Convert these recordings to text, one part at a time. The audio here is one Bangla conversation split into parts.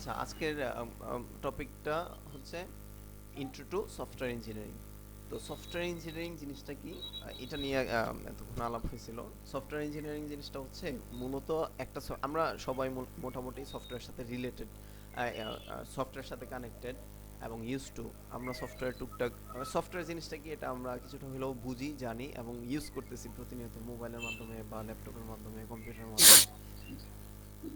আচ্ছা, আজকের টপিকটা হচ্ছে ইন্ট্রো টু সফটওয়্যার ইঞ্জিনিয়ারিং। তো সফটওয়্যার ইঞ্জিনিয়ারিং জিনিসটা কি, এটা নিয়ে এতক্ষণ আলাপ হয়েছিল। সফটওয়্যার ইঞ্জিনিয়ারিং জিনিসটা হচ্ছে মূলত একটা আমরা সবাই মোটামুটি সফটওয়্যার সাথে রিলেটেড, সফটওয়্যার সাথে কানেক্টেড এবং ইউজ টু। আমরা সফটওয়্যার টুকটাক, সফটওয়্যার জিনিসটা কি এটা আমরা কিছুটা হলেও বুঝি, জানি এবং ইউজ করতেছি প্রতিনিয়ত মোবাইলের মাধ্যমে বা ল্যাপটপের মাধ্যমে, কম্পিউটারের মাধ্যমে।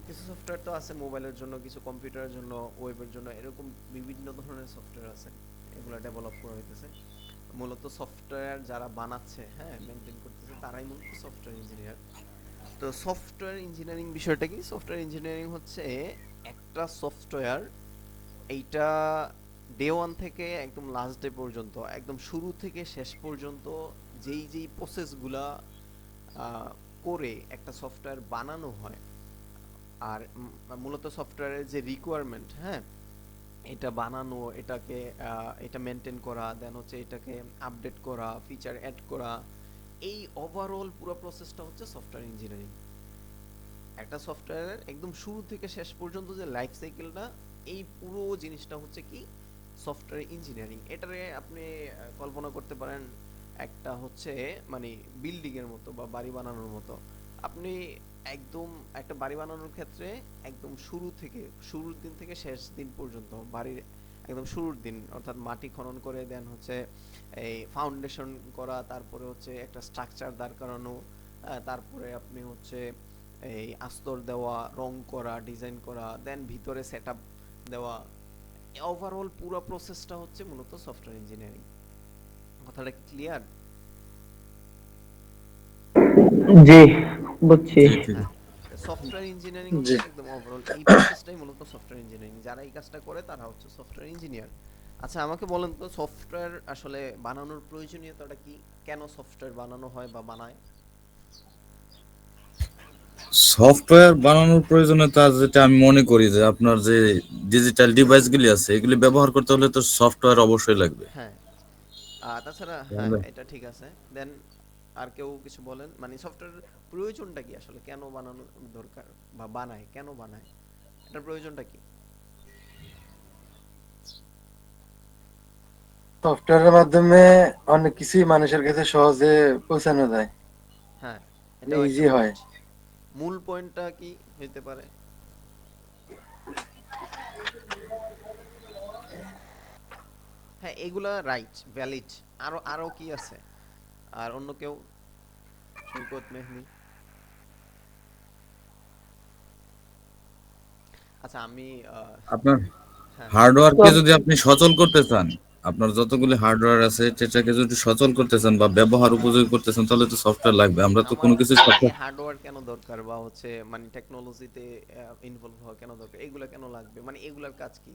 কিছু সফটওয়্যার তো আছে মোবাইলের জন্য, কিছু কম্পিউটারের জন্য, ওয়েবের জন্য, এরকম বিভিন্ন ধরনের সফটওয়্যার আছে। এগুলো ডেভেলপ করা হইতেছে। মূলত সফটওয়্যার যারা বানাচ্ছে, হ্যাঁ, মেনটেন করতেছে, তারাই মূলত সফটওয়্যার ইঞ্জিনিয়ার। তো সফটওয়্যার ইঞ্জিনিয়ারিং বিষয়টা কি? সফটওয়্যার ইঞ্জিনিয়ারিং হচ্ছে একটা সফটওয়্যার, এইটা ডে ওয়ান থেকে একদম লাস্ট ডে পর্যন্ত, একদম শুরু থেকে শেষ পর্যন্ত যেই যেই প্রসেসগুলা করে একটা সফটওয়্যার বানানো হয়। আর মূলত সফটওয়্যারের যে রিকোয়ারমেন্ট, হ্যাঁ, এটা বানানো, এটাকে এটা মেনটেন করা, দেন হচ্ছে এটাকে আপডেট করা, ফিচার অ্যাড করা, এই ওভারঅল পুরো প্রসেসটা হচ্ছে সফটওয়্যার ইঞ্জিনিয়ারিং। একটা সফটওয়্যারের একদম শুরু থেকে শেষ পর্যন্ত যে লাইফ সাইকেলটা, এই পুরো জিনিসটা হচ্ছে কি সফটওয়্যার ইঞ্জিনিয়ারিং। এটারে আপনি কল্পনা করতে পারেন একটা হচ্ছে মানে বিল্ডিং এর মতো বা বাড়ি বানানোর মতো। আপনি একদম একটা বাড়ি বানানোর ক্ষেত্রে একদম শুরুর দিন থেকে শেষ দিন পর্যন্ত, বাড়ির একদম শুরুর দিন অর্থাৎ মাটি খনন করে, দেন হচ্ছে এই ফাউন্ডেশন করা, তারপরে হচ্ছে একটা স্ট্রাকচার দাঁড় করানো, তারপরে আপনি হচ্ছে এই আস্তর দেওয়া, রং করা, ডিজাইন করা, দেন ভিতরে সেটআপ দেওয়া, ওভারঅল পুরো প্রসেসটা হচ্ছে মূলত সফটওয়্যার ইঞ্জিনিয়ারিং। কথাটা কি ক্লিয়ার? জি, বুঝছি। জি ঠিক হ্যাঁ, আছে। সফটওয়্যার ইঞ্জিনিয়ারিং জি। হচ্ছে একদম ওভারঅল এই প্রসেসটাই মূলত সফটওয়্যার ইঞ্জিনিয়ারিং। যারা এই কাজটা করে তারা হচ্ছে সফটওয়্যার ইঞ্জিনিয়ার। আচ্ছা, আমাকে বলেন তো সফটওয়্যার আসলে বানানোর প্রয়োজনীয়তাটা কি? কেন সফটওয়্যার বানানো হয় বা বানায়? সফটওয়্যার বানানোর প্রয়োজনীয়তা যেটা আমি মনে করি যে আপনার যে ডিজিটাল ডিভাইসগুলি আছে এগুলি ব্যবহার করতে হলে তো সফটওয়্যার অবশ্যই লাগবে। হ্যাঁ, তাছাড়া হ্যাঁ, তাহলে এটা ঠিক আছে। দেন আর কেউ কিছু বলেন, মানে সফটওয়্যার প্রয়োজনটা কি আসলে, কেন বানানো দরকার বা বানায়, কেন বানায়, এটার প্রয়োজনটা কি? সফটওয়্যারের মাধ্যমে অনেক কিছুই মানুষের কাছে সহজে পৌঁছানো যায়, হ্যাঁ, মানে এটাও একটা ইজি হয়। পয়েন্ট। মূল পয়েন্টটা কি হইতে পারে? হ্যাঁ, এগুলা রাইট, ভ্যালিড। আরো আরো কি আছে? আর অন্য কেউ? সৈকত, মেহদি? আচ্ছা, আমি আপনার হ্যাঁ, হার্ডওয়্যারকে তো যদি আপনি সচল করতে চান, আপনার যতগুলি হার্ডওয়্যার আছে সেটাকে যদি সচল করতে চান বা ব্যবহার উপযোগী করতে চান তাহলে তো সফটওয়্যার লাগবে। আমরা তো আমার কোনো কিছু এই সফটওয়্যার হার্ডওয়্যার কেন দরকার, বা হচ্ছে মানে টেকনোলজিতে ইনভলভ হওয়া কেন দরকার, এগুলা কেন লাগবে, মানে এগুলার কাজ কি?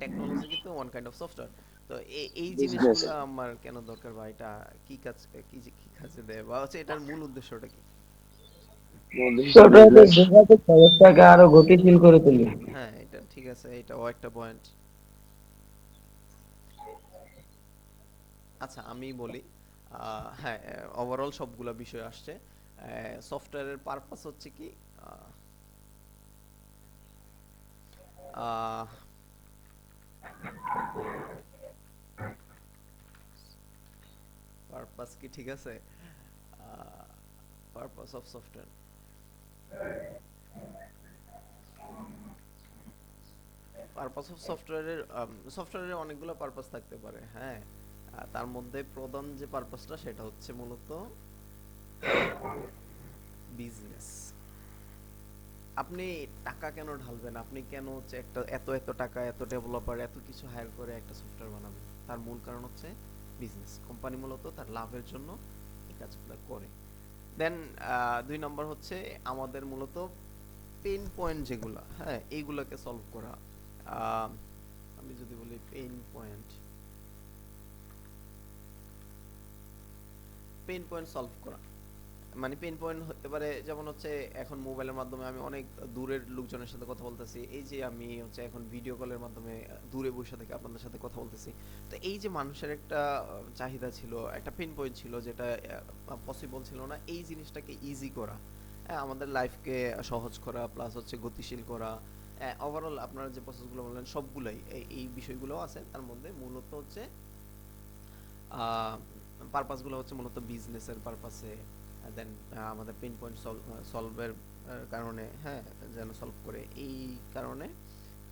টেকনোলজি কিন্তু ওয়ান কাইন্ড অফ সফটওয়্যার। তো এই বিজনেস। জিনিসগুলো আমার কেন দরকার, বা এটা কি কাজ, কি কাজে দেয়, বা হচ্ছে এটার মূল উদ্দেশ্যটা কি? সফটওয়্যারের যোগাযোগ ব্যবস্থাকে আরো গতিশীল করে তোলে। হ্যাঁ, এটা ঠিক আছে, এটাও একটা পয়েন্ট। আচ্ছা, আমি বলি, হ্যাঁ, ওভারঅল সবগুলা বিষয় আসছে। সফটওয়্যারের পারপাস হচ্ছে কি, পারপাস কি ঠিক আছে? Purpose of software, purpose of সফটওয়্যারের, সফটওয়্যারের অনেকগুলো পারপাস থাকতে পারে, হ্যাঁ। তার মধ্যে প্রধান যে পারপাসটা সেটা হচ্ছে মূলত বিজনেস। আপনি টাকা কেন ঢালবেন, আপনি কেন হচ্ছে একটা এত এত টাকা, এত ডেভেলপার, এত কিছু হায়ার করে একটা সফটওয়্যার বানাবেন? তার মূল কারণ হচ্ছে বিজনেস। কোম্পানি মূলত তার লাভের জন্য এই কাজগুলো করে। দেন 2 নম্বর হচ্ছে আমাদের মূলত পেইন পয়েন্ট যেগুলা, হ্যাঁ, এইগুলাকে সলভ করা। আহ, আমি যদি বলি pain point, pain point solve করা, মানে পেইন পয়েন্ট হতে পারে যেমন হচ্ছে এখন মোবাইলের মাধ্যমে আমি অনেক দূরের লোকজনের সাথে কথা বলতেছি, এই যে আমি হচ্ছে এখন ভিডিও কলের মাধ্যমে দূরে বসে থেকে আপনাদের সাথে কথা বলতেছি। তো এই যে মানুষের একটা চাহিদা ছিল, একটা পেইন পয়েন্ট ছিল, যেটা পসিবল ছিল না, এই জিনিসটাকে ইজি করা, হ্যাঁ, আমাদের লাইফকে সহজ করা, প্লাস হচ্ছে গতিশীল করা, ওভারঅল আপনারা যে প্রসেসগুলো বললেন সবগুলাই এই বিষয়গুলো আছে, তার মধ্যে মূলত হচ্ছে পারপাসগুলো হচ্ছে মূলত বিজনেসের পারপাসে, দেন আমাদের পেইন পয়েন্ট সলভের কারণে, হ্যাঁ, যেন সলভ করে এই কারণে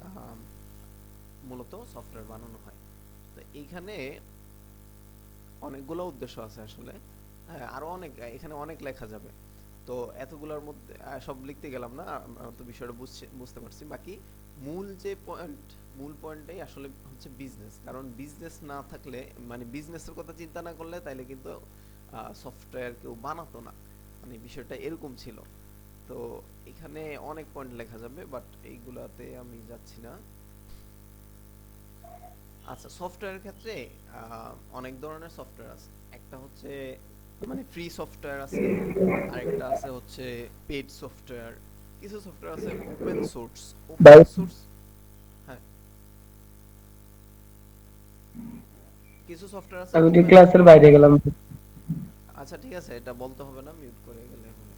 আহ, মূলত সফটওয়্যার বানানো হয়। তো এইখানে অনেকগুলো উদ্দেশ্য আছে আসলে, হ্যাঁ, আরো অনেক, এখানে অনেক লেখা যাবে। তো এতগুলোর মধ্যে সব লিখতে গেলাম না, আমরা তো বিষয়টা বুঝতে পারছি। বাকি মূল যে পয়েন্ট, মূল পয়েন্টটাই আসলে হচ্ছে বিজনেস। কারণ বিজনেস না থাকলে, মানে বিজনেসের কথা চিন্তা না করলে তাইলে কিন্তু সফটওয়্যার কেউ বানাতো না, মানে বিষয়টা এরকম ছিল। তো এখানে অনেক পয়েন্ট লেখা যাবে, বাট এইগুলাতে আমি যাচ্ছি না। আচ্ছা, সফটওয়্যারের ক্ষেত্রে অনেক ধরনের সফটওয়্যার আছে। একটা হচ্ছে মানে ফ্রি সফটওয়্যার আছে, আরেকটা আছে হচ্ছে পেড সফটওয়্যার, কিছু সফটওয়্যার আছে ওপেন সোর্স। ভাই ওপেন সোর্স, হ্যাঁ, কিছু সফটওয়্যার আছে আমি একটু ওপেন। ক্লাসের বাইরে গেলাম। আচ্ছা ঠিক আছে, এটা বলতে হবে না, মিউট করে গেলে হবে।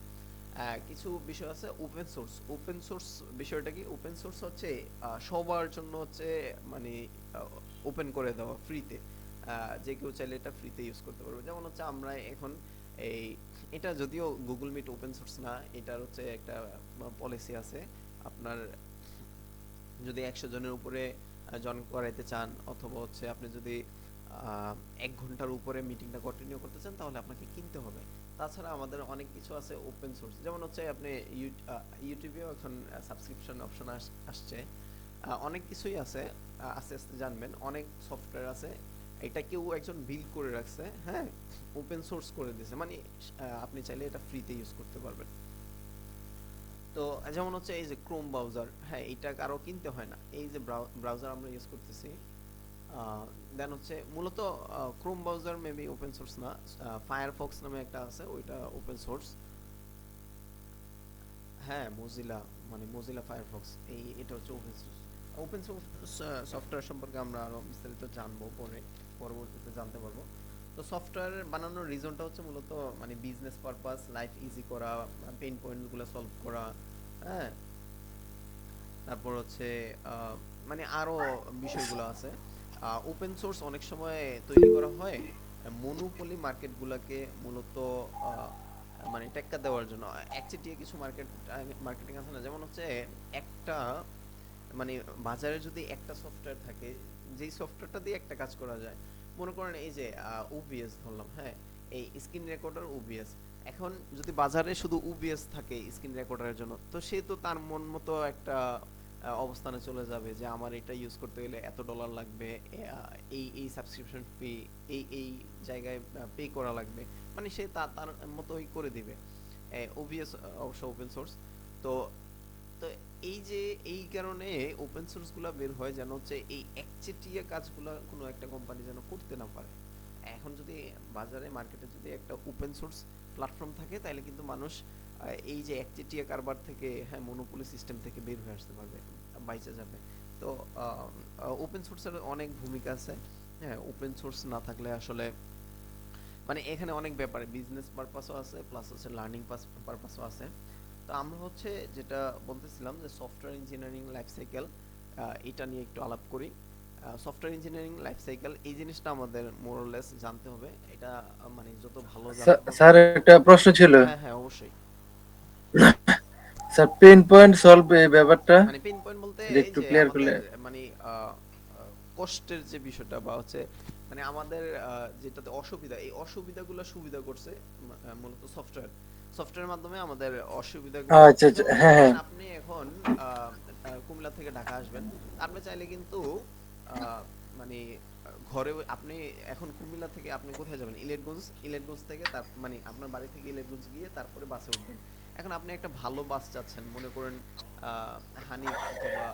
কিছু বিষয় আছে ওপেন সোর্স। ওপেন সোর্স বিষয়টা কি? ওপেন সোর্স হচ্ছে সবার জন্য হচ্ছে, মানে ওপেন করে দেওয়া ফ্রিতে, যে কেউ চাইলে এটা ফ্রিতে ইউজ করতে পারবে। যেমন হচ্ছে আমরা এখন এই, এটা যদিও গুগল মিট ওপেন সোর্স না, এটার হচ্ছে একটা পলিসি আছে। আপনার যদি 100 জনের উপরে জয়েন করাইতে চান, অথবা হচ্ছে আপনি যদি 1 ঘন্টার উপরে মিটিংটা কন্টিনিউ করতে চান, তাহলে আপনাকে কিনতে হবে। তাছাড়া আমাদের অনেক কিছু আছে ওপেন সোর্স, যেমন হচ্ছে আপনি ইউটিউবেও এখন সাবস্ক্রিপশন অপশন আসছে। অনেক কিছুই আছে, আস্তে আস্তে জানবেন। অনেক সফটওয়্যার আছে, এটা কেউ একজন বিল্ড করে রাখছে, হ্যাঁ, ওপেন সোর্স করে দিয়েছে, মানে আপনি চাইলে এটা ফ্রিতে ইউজ করতে পারবেন। তো যেমন হচ্ছে এই যে ক্রোম ব্রাউজার, হ্যাঁ, এটা কারো কিনতে হয় না। এই যে ব্রাউজার আমরা ইউজ করতেছি, দেন হচ্ছে মূলত Chrome browser maybe open source না, ফায়ারফক্স নামে একটা আছে, ওইটা ওপেন সোর্স। হ্যাঁ, মোজিলা, মানে মোজিলা ফায়ারফক্স, এটা হচ্ছে open source. Open source software সম্পর্কে আমরা আরো বিস্তারিত জানবো পরে, পরবর্তীতে জানতে পারবো। তো সফটওয়্যার বানানোর রিজনটা হচ্ছে মূলত মানে বিজনেস পারপাস, লাইফ ইজি করা, পেইন পয়েন্টগুলো সলভ করা, হ্যাঁ। তারপর হচ্ছে মানে আরো বিষয়গুলো আছে। ওপেন সোর্স অনেক সময় তৈরি করা হয় মনোপলি মার্কেটগুলোকে মূলত মানে টেক্কা দেওয়ার জন্য। একচেটিয়া কিছু মার্কেটিং আছে না, যেমন হচ্ছে একটা, মানে বাজারে যদি একটা সফটওয়্যার থাকে, যেই সফটওয়্যারটা দিয়ে একটা কাজ করা যায়, মনে করেন এই যে ওবিএস ধরলাম, হ্যাঁ, এই স্ক্রিন রেকর্ডার ওবিএস। এখন যদি বাজারে শুধু ওবিএস থাকে স্ক্রিন রেকর্ডারের জন্য, তো সে তো তার মন মতো একটা অবস্থানে চলে যাবে যে আমার এটা ইউজ করতে গেলে এত ডলার লাগবে, এই এই সাবস্ক্রিপশন ফি এই জায়গায় পে করা লাগবে, মানে সে তার মতোই করে দিবে। ওবিএস অবশ্য ওপেন সোর্স। তো তো এই যে এই কারণে ওপেন সোর্স গুলা বের হয়, যেন হচ্ছে এই একচেটিয়া কাজগুলা কোনো একটা কোম্পানি যেন করতে না পারে। এখন যদি বাজারে মার্কেটে যদি একটা ওপেন সোর্স প্ল্যাটফর্ম থাকে, তাহলে কিন্তু মানুষ এই যে একচেটিয়া কারবার থেকে, হ্যাঁ, মনোপলি সিস্টেম থেকে বের হয়ে আসতে পারবে, বাইচে যাবে। তো ওপেন সোর্সের অনেক ভূমিকা আছে। হ্যাঁ, ওপেন সোর্স না থাকলে আসলে, মানে এখানে অনেক ব্যাপারে বিজনেস পারপাসও আছে, প্লাস হচ্ছে লার্নিং পারপাসও আছে। তো আমরা হচ্ছে যেটা বলতেছিলাম যে সফটওয়্যার ইঞ্জিনিয়ারিং লাইফ সাইকেল, এটা নিয়ে একটু আলাপ করি। সফটওয়্যার ইঞ্জিনিয়ারিং লাইফ সাইকেল এই জিনিসটা আমাদের মোরলেস জানতে হবে। এটা মানে যত ভালো জানতে পারবো। স্যার একটা প্রশ্ন ছিল, হ্যাঁ হ্যাঁ, অবশ্যই। স্যার পেন পয়েন্ট সলভ এই ব্যাপারটা মানে পেইন পয়েন্ট বলতে যদি এই একটু যে ক্লিয়ার করলে। আমাদের মানে কষ্টের যে বিষয়টা, বা হচ্ছে মানে আমাদের যেটাতে অসুবিধা, এই অসুবিধাগুলো সুবিধা করছে মূলত সফটওয়্যার। সফটওয়্যারের মাধ্যমে আমাদের অসুবিধাগুলো, আচ্ছা আচ্ছা, যেমন মনে হ্যাঁ হ্যাঁ। করেন আপনি এখন কুমিল্লা থেকে ঢাকা আসবেন, আপনি চাইলে কিন্তু মানে ঘরে আপনি এখন কুমিল্লা থেকে আপনি কোথায় যাবেন? ইলেটগঞ্জ। ইলেটগঞ্জ থেকে তার মানে আপনার বাড়ি থেকে ইলেটগঞ্জ গিয়ে তারপরে বাসে উঠবেন। এখন আপনি একটা ভালো বাস চাচ্ছেন, মনে করেন আহ, হানিফ অথবা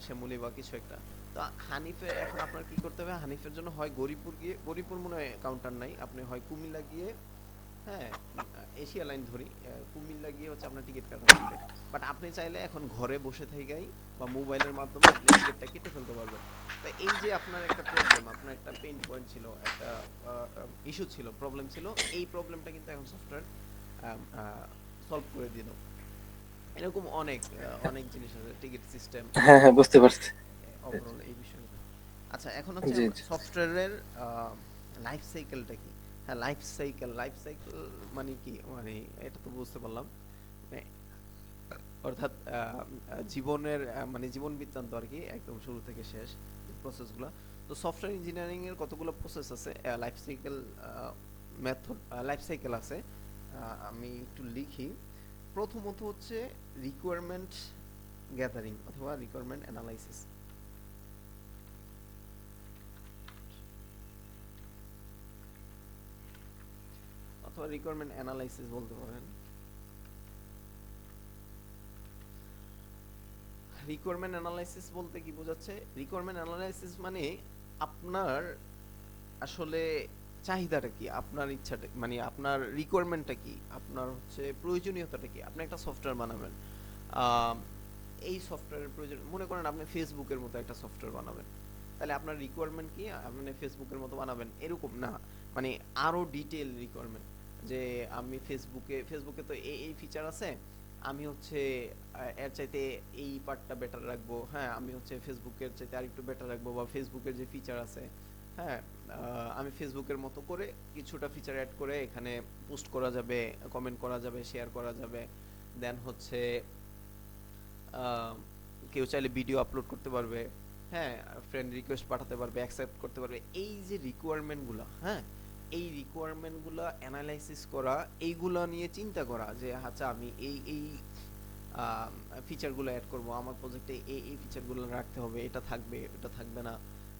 শ্যামলী বা কিছু একটা। তো হানিফে এখন আপনার কি করতে হবে? হানিফের জন্য হয় গরিপুর গিয়ে, গরিপুর মনে হয় কাউন্টার নাই, আপনি হয় কুমিল্লা গিয়ে, হ্যাঁ, এশিয়া লাইন ধরি, কুমিল্লা গিয়ে হচ্ছে আপনার টিকিট কাটা লাগবে। বাট আপনি চাইলে এখন ঘরে বসে থেকেই বা মোবাইলের মাধ্যমে আপনি টিকিটটা কেটে ফেলতে পারবেন। তো এই যে আপনার একটা প্রবলেম, আপনার একটা পেইন পয়েন্ট ছিল, একটা ইস্যু ছিল, প্রবলেম ছিল, এই প্রবলেমটা কিন্তু এখন সফটওয়্যার সলভ করে দিল। এরকম অনেক জিনিস আছে, টিকিট সিস্টেম, হ্যাঁ হ্যাঁ, বুঝতে পারছি। ওভারঅল এই বিষয়গুলো। আচ্ছা, এখন হচ্ছে জি আমরা জি। সফটওয়্যারের লাইফ সাইকেলটা কি। হ্যাঁ, লাইফ সাইকেল মানে কি, মানে এটা তো বুঝতে পারলাম, মানে অর্থাৎ জীবনের মানে জীবন বৃত্তান্ত আর কি, একদম শুরু থেকে শেষ প্রসেসগুলো। তো সফটওয়্যার ইঞ্জিনিয়ারিং এর কতগুলো প্রসেস আছে, life cycle method, life cycle আছে। আমি একটু লিখি। প্রথমত হচ্ছে রিকোয়ারমেন্ট গ্যাদারিং অথবা রিকোয়ারমেন্ট অ্যানালাইসিস, অথবা রিকোয়ারমেন্ট অ্যানালাইসিস বলতে পারেন। রিকোয়ারমেন্ট অ্যানালাইসিস বলতে কি বোঝাচ্ছে? রিকোয়ারমেন্ট অ্যানালাইসিস মানে আপনার আসলে চাহিদাটা কি, আপনার ইচ্ছাটা মানে আপনার রিকোয়ারমেন্টটা কি, আপনার হচ্ছে প্রয়োজনীয়তাটা কি। আপনি একটা সফটওয়্যার বানাবেন, আম, এই সফটওয়্যারের প্রয়োজন, মনে করেন আপনি ফেসবুকের মতো একটা সফটওয়্যার বানাবেন, তাহলে আপনার রিকোয়ারমেন্ট কি আপনি ফেসবুকের মতো বানাবেন এরকম না, মানে আরো ডিটেইল রিকোয়ারমেন্ট, যে আমি ফেসবুকে তো এই ফিচার আছে, আমি হচ্ছে এর চাইতে এই পার্টটা বেটার রাখবো, হ্যাঁ আমি হচ্ছে ফেসবুকের চাইতে আরেকটু বেটার রাখবো, বা ফেসবুকের যে ফিচার আছে, হ্যাঁ আমি ফেসবুকের মতো করে কিছুটা ফিচার অ্যাড করে এখানে পোস্ট করা যাবে, কমেন্ট করা যাবে, শেয়ার করা যাবে। দেন হচ্ছে আহ, কেউ চাইলে ভিডিও আপলোড করতে পারবে, হ্যাঁ ফ্রেন্ড রিকোয়েস্ট পাঠাতে পারবে, অ্যাকসেপ্ট করতে পারবে। এই যে রিকোয়ারমেন্টগুলো, হ্যাঁ এই রিকোয়ারমেন্টগুলো অ্যানালাইসিস করা, এইগুলো নিয়ে চিন্তা করা যে আচ্ছা আমি এই ফিচারগুলো অ্যাড করব, আমার প্রজেক্টে এই ফিচারগুলো রাখতে হবে, এটা থাকবে এটা থাকবে না,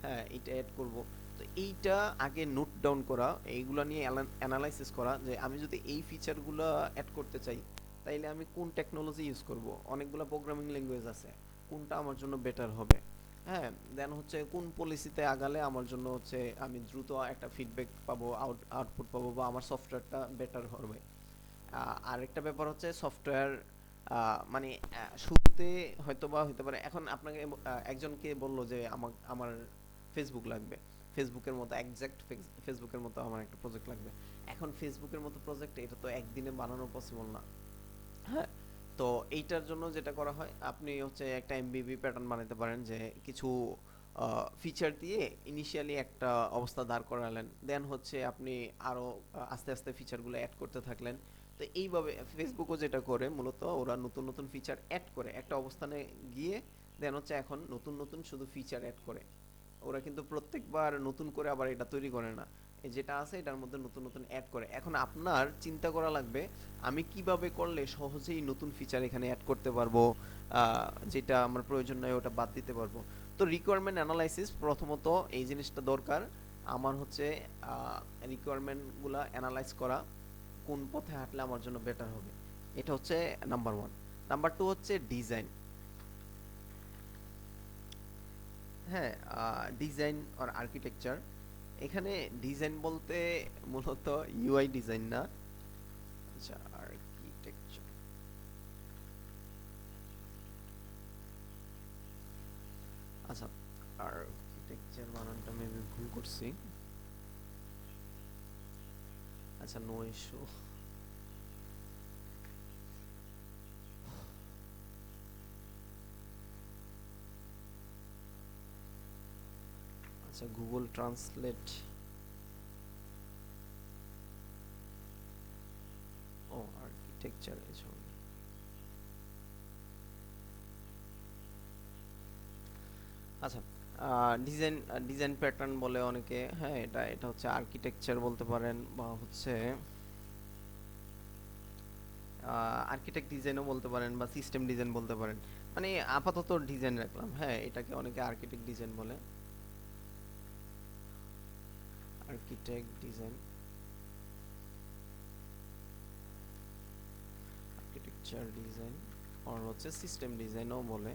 হ্যাঁ এটা অ্যাড করব। তো এইটা আগে নোট ডাউন করা, এইগুলো নিয়ে অ্যানালাইসিস করা যে আমি যদি এই ফিচারগুলো অ্যাড করতে চাই, তাইলে আমি কোন টেকনোলজি ইউজ করব, অনেকগুলো প্রোগ্রামিং ল্যাঙ্গুয়েজ আছে, কোনটা আমার জন্য বেটার হবে, হ্যাঁ দেন হচ্ছে কোন পলিসিতে আগালে আমার জন্য হচ্ছে আমি দ্রুত একটা ফিডব্যাক পাবো, আউটপুট পাবো, বা আমার সফটওয়্যারটা বেটার হবে। আরেকটা ব্যাপার হচ্ছে সফটওয়্যার মানে শুরুতে হয়তো বা হতে পারে, এখন আপনাকে একজনকে বললো যে আমার ফেসবুক লাগবে, ফেসবুকের মতো একজ্যাক্ট ফেসবুকের মতো আমার একটা প্রজেক্ট লাগবে। এখন ফেসবুকের মতো প্রজেক্ট এটা তো একদিনে বানানো পসিবল না, হ্যাঁ। তো এইটার জন্য যেটা করা হয়, আপনি হচ্ছে একটা এমবিবি প্যাটার্ন বানাতে পারেন, যে কিছু ফিচার দিয়ে ইনিশিয়ালি একটা অবস্থা দাঁড় করালেন, দেন হচ্ছে আপনি আরো আস্তে আস্তে ফিচারগুলো অ্যাড করতে থাকলেন। তো এইভাবে ফেসবুকও যেটা করে মূলত, ওরা নতুন নতুন ফিচার অ্যাড করে একটা অবস্থানে গিয়ে, দেন হচ্ছে এখন নতুন নতুন শুধু ফিচার অ্যাড করে। ওরা কিন্তু প্রত্যেকবার নতুন করে আবার এটা তৈরি করে না, এই যেটা আছে এটার মধ্যে নতুন নতুন অ্যাড করে। এখন আপনার চিন্তা করা লাগবে আমি কিভাবে করলে সহজেই নতুন ফিচার এখানে অ্যাড করতে পারবো, যেটা আমার প্রয়োজন নয় ওটা বাদ দিতে পারবো। তো রিকোয়ারমেন্ট অ্যানালাইসিস প্রথমত এই জিনিসটা দরকার আমার হচ্ছে, রিকোয়ারমেন্টগুলো অ্যানালাইজ করা, কোন পথে হাঁটলে আমার জন্য বেটার হবে, এটা হচ্ছে নাম্বার ওয়ান। নাম্বার টু হচ্ছে ডিজাইন। হ্যাঁ, ডিজাইন আর আর্কিটেকচার। এখানে ডিজাইন বলতে মূলত ইউআই ডিজাইন না, আচ্ছা আর্কিটেকচার। আচ্ছা, আর্কিটেকচার বানানটা মেবি ভুল করছি, আচ্ছা নো ইস্যু। আচ্ছা গুগল ট্রান্সলেট, ও আর্কিটেকচার এই ছবি। আচ্ছা, ডিজাইন ডিজাইন প্যাটার্ন বলে অনেকে, হ্যাঁ এটা এটা হচ্ছে আর্কিটেকচার বলতে পারেন, বা হচ্ছে আর্কিটেক্ট ডিজাইনও বলতে পারেন, বা সিস্টেম ডিজাইন বলতে পারেন। মানে আপাতত ডিজাইন রাখলাম, হ্যাঁ এটাকে অনেকে আর্কিটেক্ট ডিজাইন বলে, আর্কিটেক্ট ডিজাইন, আর্কিটেকচার ডিজাইন, আর হচ্ছে সিস্টেম ডিজাইনও বলে।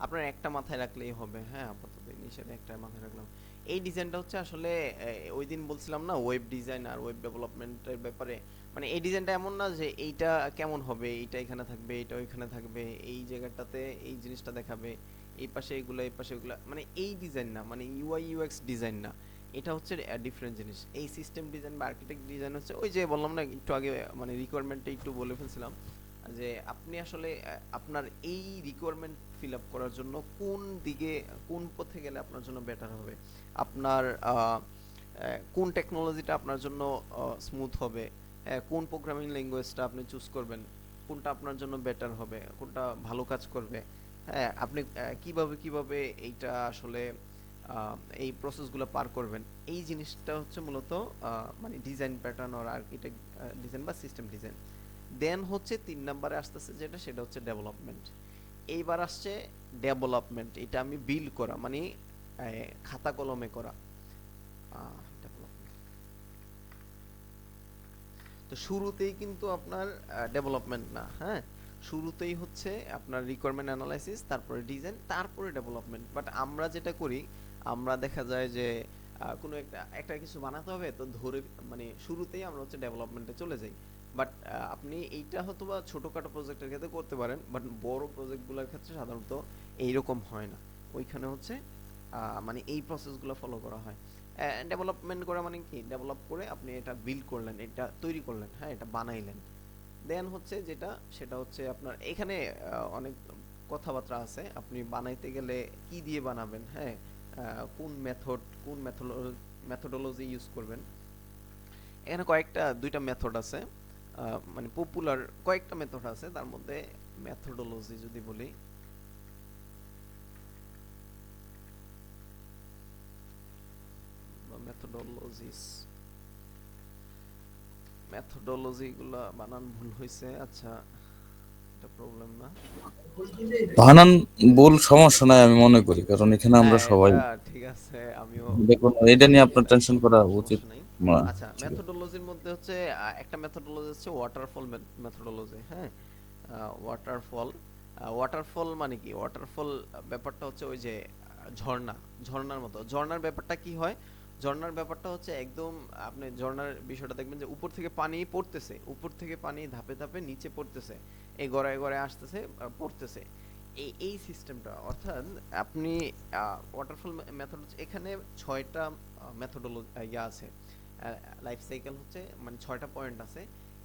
আপনার একটা মাথায় রাখলেই হবে, হ্যাঁ আপাতত ইনিশিয়ালি একটা মাথায় রাখলাম। এই ডিজাইনটা হচ্ছে আসলে ওই দিন বলছিলাম না ওয়েব ডিজাইন আর ওয়েব ডেভেলপমেন্টের ব্যাপারে, মানে এই ডিজাইনটা এমন না যে এইটা কেমন হবে, এইটা এখানে থাকবে, এইটা ওইখানে থাকবে, এই জায়গাটাতে এই জিনিসটা দেখাবে, এই পাশে এগুলো এই পাশে এগুলো, মানে এই ডিজাইন না, মানে ইউআই ইউএক্স ডিজাইন না। এটা হচ্ছে ডিফারেন্ট জিনিস। এই সিস্টেম ডিজাইন বা আর্কিটেক্ট ডিজাইন হচ্ছে ওই যে বললাম না একটু আগে, মানে রিকোয়ারমেন্টটা একটু বলে ফেলছিলাম যে আপনি আসলে আপনার এই রিকোয়ারমেন্ট ফিল আপ করার জন্য কোন দিকে, কোন পথে গেলে আপনার জন্য বেটার হবে, আপনার কোন টেকনোলজিটা আপনার জন্য স্মুথ হবে, কোন প্রোগ্রামিং ল্যাঙ্গুয়েজটা আপনি চুজ করবেন, কোনটা আপনার জন্য বেটার হবে, কোনটা ভালো কাজ করবে, হ্যাঁ আপনি কিভাবে কিভাবে এইটা আসলে এই প্রসেসগুলো পার করবেন, এই জিনিসটা হচ্ছে মূলত মানে ডিজাইন প্যাটার্ন আর আর্কিটেক্ট ডিজাইন বা সিস্টেম ডিজাইন। দেন হচ্ছে 3 নম্বরে আসতেছে যেটা, সেটা হচ্ছে ডেভেলপমেন্ট। এইবার আসছে ডেভেলপমেন্ট, এটা আমি বিল্ড করা, মানে খাতা কলমে করা development। তো শুরুতেই কিন্তু আপনার ডেভেলপমেন্ট না, হ্যাঁ শুরুতেই হচ্ছে আপনার রিকোয়ারমেন্ট অ্যানালাইসিস, তারপরে ডিজাইন, তারপরে ডেভেলপমেন্ট। বাট আমরা যেটা করি, আমরা দেখা যায় যে কোনো একটা একটা কিছু বানাতে হবে তো ধরে, মানে শুরুতেই আমরা হচ্ছে ডেভেলপমেন্টে চলে যাই। বাট আপনি এইটা হয়তো বা ছোটোখাটো প্রজেক্টের ক্ষেত্রে করতে পারেন, বাট বড় প্রজেক্টগুলোর ক্ষেত্রে সাধারণত এইরকম হয় না। ওইখানে হচ্ছে মানে এই প্রসেসগুলো ফলো করা হয়। ডেভেলপমেন্ট করা মানে কি, ডেভেলপ করে আপনি এটা বিল্ড করলেন, এটা তৈরি করলেন, হ্যাঁ এটা বানাইলেন। দেন হচ্ছে যেটা, সেটা হচ্ছে আপনার এখানে অনেক কথাবার্তা আছে, আপনি বানাইতে গেলে কি দিয়ে বানাবেন, হ্যাঁ কোন মেথড, কোন মেথডোলজি ইউজ করবেন। এখানে কয়েকটা, দুইটা মেথড আছে, মানে পপুলার কয়েকটা মেথড আছে, তার মধ্যে মেথডোলজি যদি বলি, মেথডোলজিস, মেথডোলজি গুলা বানান ভুল হয়েছে, আচ্ছা এটা প্রবলেম না। বানান ভুল সমস্যা নাই আমি মনে করি, কারণ এখানে আমরা হ্যাঁ সবাই এটা ঠিক আছে, আমিও দেখুন, এটা নিয়ে আপনার এটা টেনশন করা উচিত সমস্যা নেই। না। আচ্ছা ঠিক আছে। মেথডোলজির মধ্যে হচ্ছে একটা মেথডোলজি হচ্ছে ওয়াটারফল মেথডোলজি, হ্যাঁ ওয়াটারফল। ওয়াটারফল মানে কি, ওয়াটারফল ব্যাপারটা হচ্ছে ওই যে ঝর্ণা, ঝর্ণার মতো। ঝর্ণার ব্যাপারটা কি হয়, ঝর্ণার ব্যাপারটা হচ্ছে একদম, আপনি ঝর্ণার বিষয়টা দেখবেন যে উপর থেকে পানি পড়তেছে, উপর থেকে পানি ধাপে ধাপে নিচে পড়তেছে, এই গড়ায় গড়ায় আসতেছে, পড়তেছে, এই সিস্টেমটা। অর্থাৎ আপনি ওয়াটারফল মেথড হচ্ছে, এখানে 6টা মেথডোলজি ইয়া আছে, লাইফ সাইকেল হচ্ছে, মানে 6টা পয়েন্ট আছে।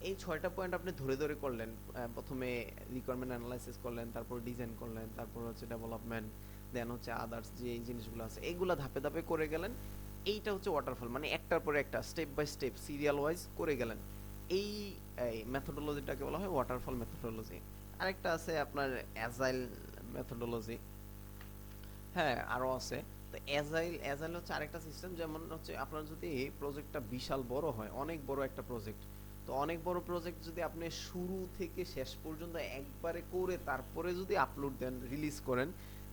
এই 6টা পয়েন্ট আপনি ধরে ধরে করলেন, প্রথমে রিকোয়ারমেন্ট অ্যানালাইসিস করলেন, তারপর ডিজাইন করলেন, তারপর হচ্ছে ডেভেলপমেন্ট, দেন হচ্ছে আদার্স যে এই জিনিসগুলো আছে এইগুলা ধাপে ধাপে করে গেলেন। এইটা হচ্ছে ওয়াটারফল, মানে একটার পরে একটা step by step serial wise করে গেলেন। এই মেথডোলজিটাকে বলা হয় ওয়াটারফল মেথডোলজি। আরেকটা আছে আপনার অ্যাজাইল মেথডোলজি, হ্যাঁ আরো আছে। তো অ্যাজাইল হচ্ছে আরেকটা সিস্টেম, যেমন হচ্ছে আপনার যদি এই প্রজেক্টটা বিশাল বড় হয়, অনেক বড় একটা প্রজেক্ট, তো অনেক বড় প্রজেক্ট যদি আপনি শুরু থেকে শেষ পর্যন্ত একবারে করে তারপরে যদি আপলোড দেন, রিলিজ করেন,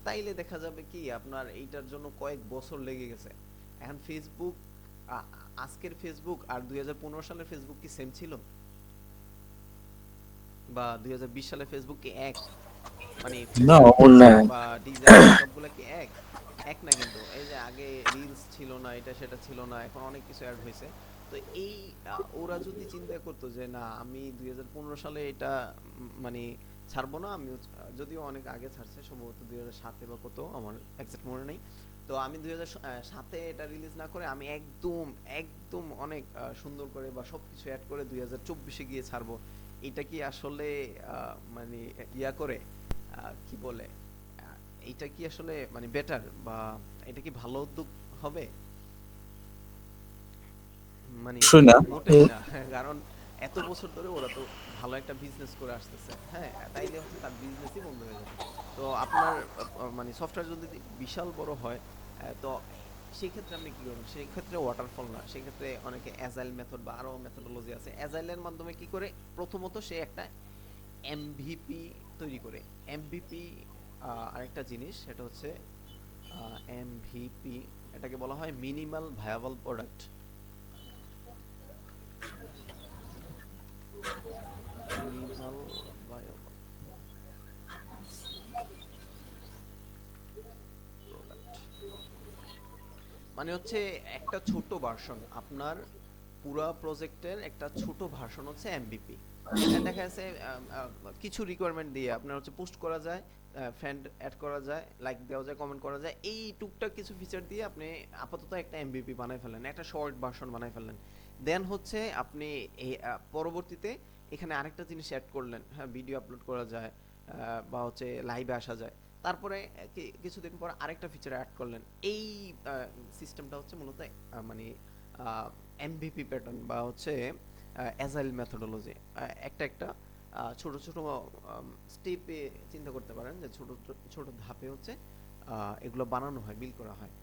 তাইলে দেখা যাবে কি আপনার এইটার জন্য কয়েক বছর লেগে গেছে। এখন ফেসবুক, আজকের ফেসবুক আর 2015 সালের ফেসবুক কি সেম ছিল, বা 2020 সালের ফেসবুক কি এক, মানে না ফিচার না। বা ডিজাইন সবগুলা কি এক, এক না কিন্তু। এই যে আগে রিলস ছিল না, এটা সেটা ছিল না, এখন অনেক কিছু অ্যাড হয়েছে। তো এই ওরা যদি চিন্তা করতো যে না আমি 2015 সালে এটা মানে ছাড়বো না, আমি যদিও অনেক আগে ছাড়ছে, সম্ভবত 2007 বা কত, আমার এক্সাক্ট মনে নেই। তো আমি 2007 এটা রিলিজ না করে আমি একদম একদম অনেক সুন্দর করে বা সবকিছু অ্যাড করে 2024 গিয়ে ছাড়বো, এটা কি আসলে মানে ইয়া করে কি বলে, এটা কি আসলে মানে বেটার, বা এটা কি ভালো উদ্যোগ হবে? মানে অবশ্যই না। মোটেই না। কারণ এত বছর ধরে ওরা তো ভালো একটা বিজনেস করে আসতেছে, হ্যাঁ তাইলে হচ্ছে তার বিজনেসই বন্ধ হয়ে যাবে। তো আপনার মানে সফটওয়্যার যদি বিশাল বড় হয়, তো সেই ক্ষেত্রে আপনি কি করবেন, সেই ক্ষেত্রে ওয়াটারফল না, সেই ক্ষেত্রে অনেকে অ্যাজাইল মেথড বা আরো মেথডোলজি আছে। অ্যাজাইলের মাধ্যমে কি করে, প্রথমত সে একটা এমভিপি তৈরি করে। এমভিপি আরেকটা জিনিস, সেটা হচ্ছে এমভিপি, এটাকে বলা হয় minimal viable product. Minimal viable product মানে হচ্ছে একটা ছোট ভার্সন, আপনার পুরা প্রজেক্টের একটা ছোট ভার্সন হচ্ছে এমবিপি। দেখা যাচ্ছে কিছু রিকোয়ারমেন্ট দিয়ে আপনার হচ্ছে পোস্ট করা যায়, ফ্রেন্ড অ্যাড করা যায়, লাইক দেওয়া যায়, কমেন্ট করা যায়, এই টুকটাক কিছু ফিচার দিয়ে আপনি আপাতত একটা এমবিপি বানাই ফেলেন, একটা শর্ট ভার্সন বানাই ফেলেন। দেন হচ্ছে আপনি এই পরবর্তীতে এখানে আরেকটা জিনিস অ্যাড করলেন, হ্যাঁ ভিডিও আপলোড করা যায় বা হচ্ছে লাইভে আসা যায়। তারপরে কিছুদিন পর আরেকটা ফিচার অ্যাড করলেন। এই সিস্টেমটা হচ্ছে মূলত মানে এমভিপি প্যাটার্ন বা হচ্ছে অ্যাজাইল মেথোডোলজি। একটা একটা ছোট ছোট স্টেপে চিন্তা করতে পারেন যে ছোট ছোট ধাপে হচ্ছে এগুলো বানানো হয়, বিল করা হয়।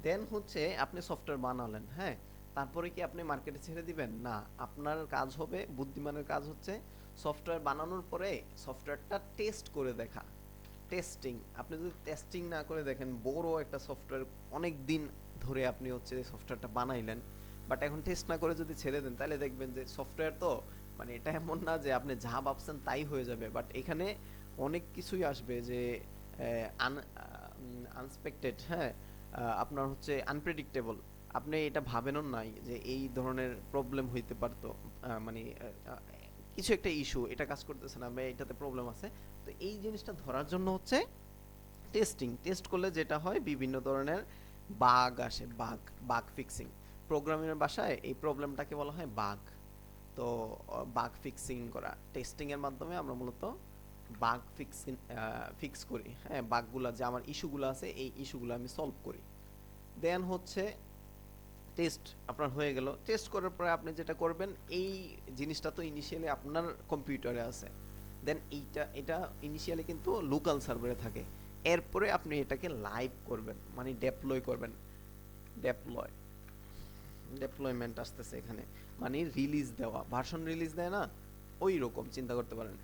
দেন হচ্ছে আপনি সফটওয়্যার বানালেন, হ্যাঁ তারপরে কি আপনি মার্কেটে ছেড়ে দিবেন? না, আপনার কাজ হবে, বুদ্ধিমানের কাজ হচ্ছে সফটওয়্যার বানানোর পরে সফটওয়্যারটা টেস্ট করে দেখা। টেস্টিং, আপনি যদি টেস্টিং না করে দেখেন, বড় একটা সফটওয়্যার অনেক দিন ধরে আপনি হচ্ছে সফটওয়্যারটা বানাইলেন, বাট এখন টেস্ট না করে যদি ছেড়ে দেন, তাহলে দেখবেন যে সফটওয়্যার তো মানে এটা এমন না যে আপনি যা ভাবছেন তাই হয়ে যাবে, বাট এখানে অনেক কিছুই আসবে যে আনএক্সপেক্টেড, হ্যাঁ আপনার হচ্ছে আনপ্রেডিক্টেবল। আপনি এটা ভাবেনও নাই যে এই ধরনের প্রবলেম হইতে পারতো, মানে কিছু একটা ইস্যু, এটা কাজ করতেছে না বা এটাতে প্রবলেম আছে। তো এই জিনিসটা ধরার জন্য হচ্ছে টেস্টিং। টেস্ট করলে যেটা হয় বিভিন্ন ধরনের বাগ আসে, বাগ ফিক্সিং। প্রোগ্রামিংয়ের ভাষায় এই প্রবলেমটাকে বলা হয় বাগ। তো বাগ ফিক্সিং করা, টেস্টিং এর মাধ্যমে আমরা মূলত বাগ ফিক্স করি, হ্যাঁ বাগগুলা যে আমার ইস্যুগুলো আছে এই ইস্যুগুলো আমি সলভ করি। দেন হচ্ছে টেস্ট আপনার হয়ে গেল। টেস্ট করার পরে আপনি যেটা করবেন, এই জিনিসটা তো ইনিশিয়ালি আপনার কম্পিউটারে আছে, দেন এটা ইনিশিয়ালি কিন্তু লোকাল সার্ভারে থাকে। এরপরে আপনি এটাকে লাইভ করবেন, মানে ডেপ্লয় করবেন। ডেপ্লয়, ডেপ্লয়মেন্ট আসতেছে এখানে, মানে রিলিজ দেওয়া, ভার্সন রিলিজ দেয় না, ওই রকম চিন্তা করতে পারেন।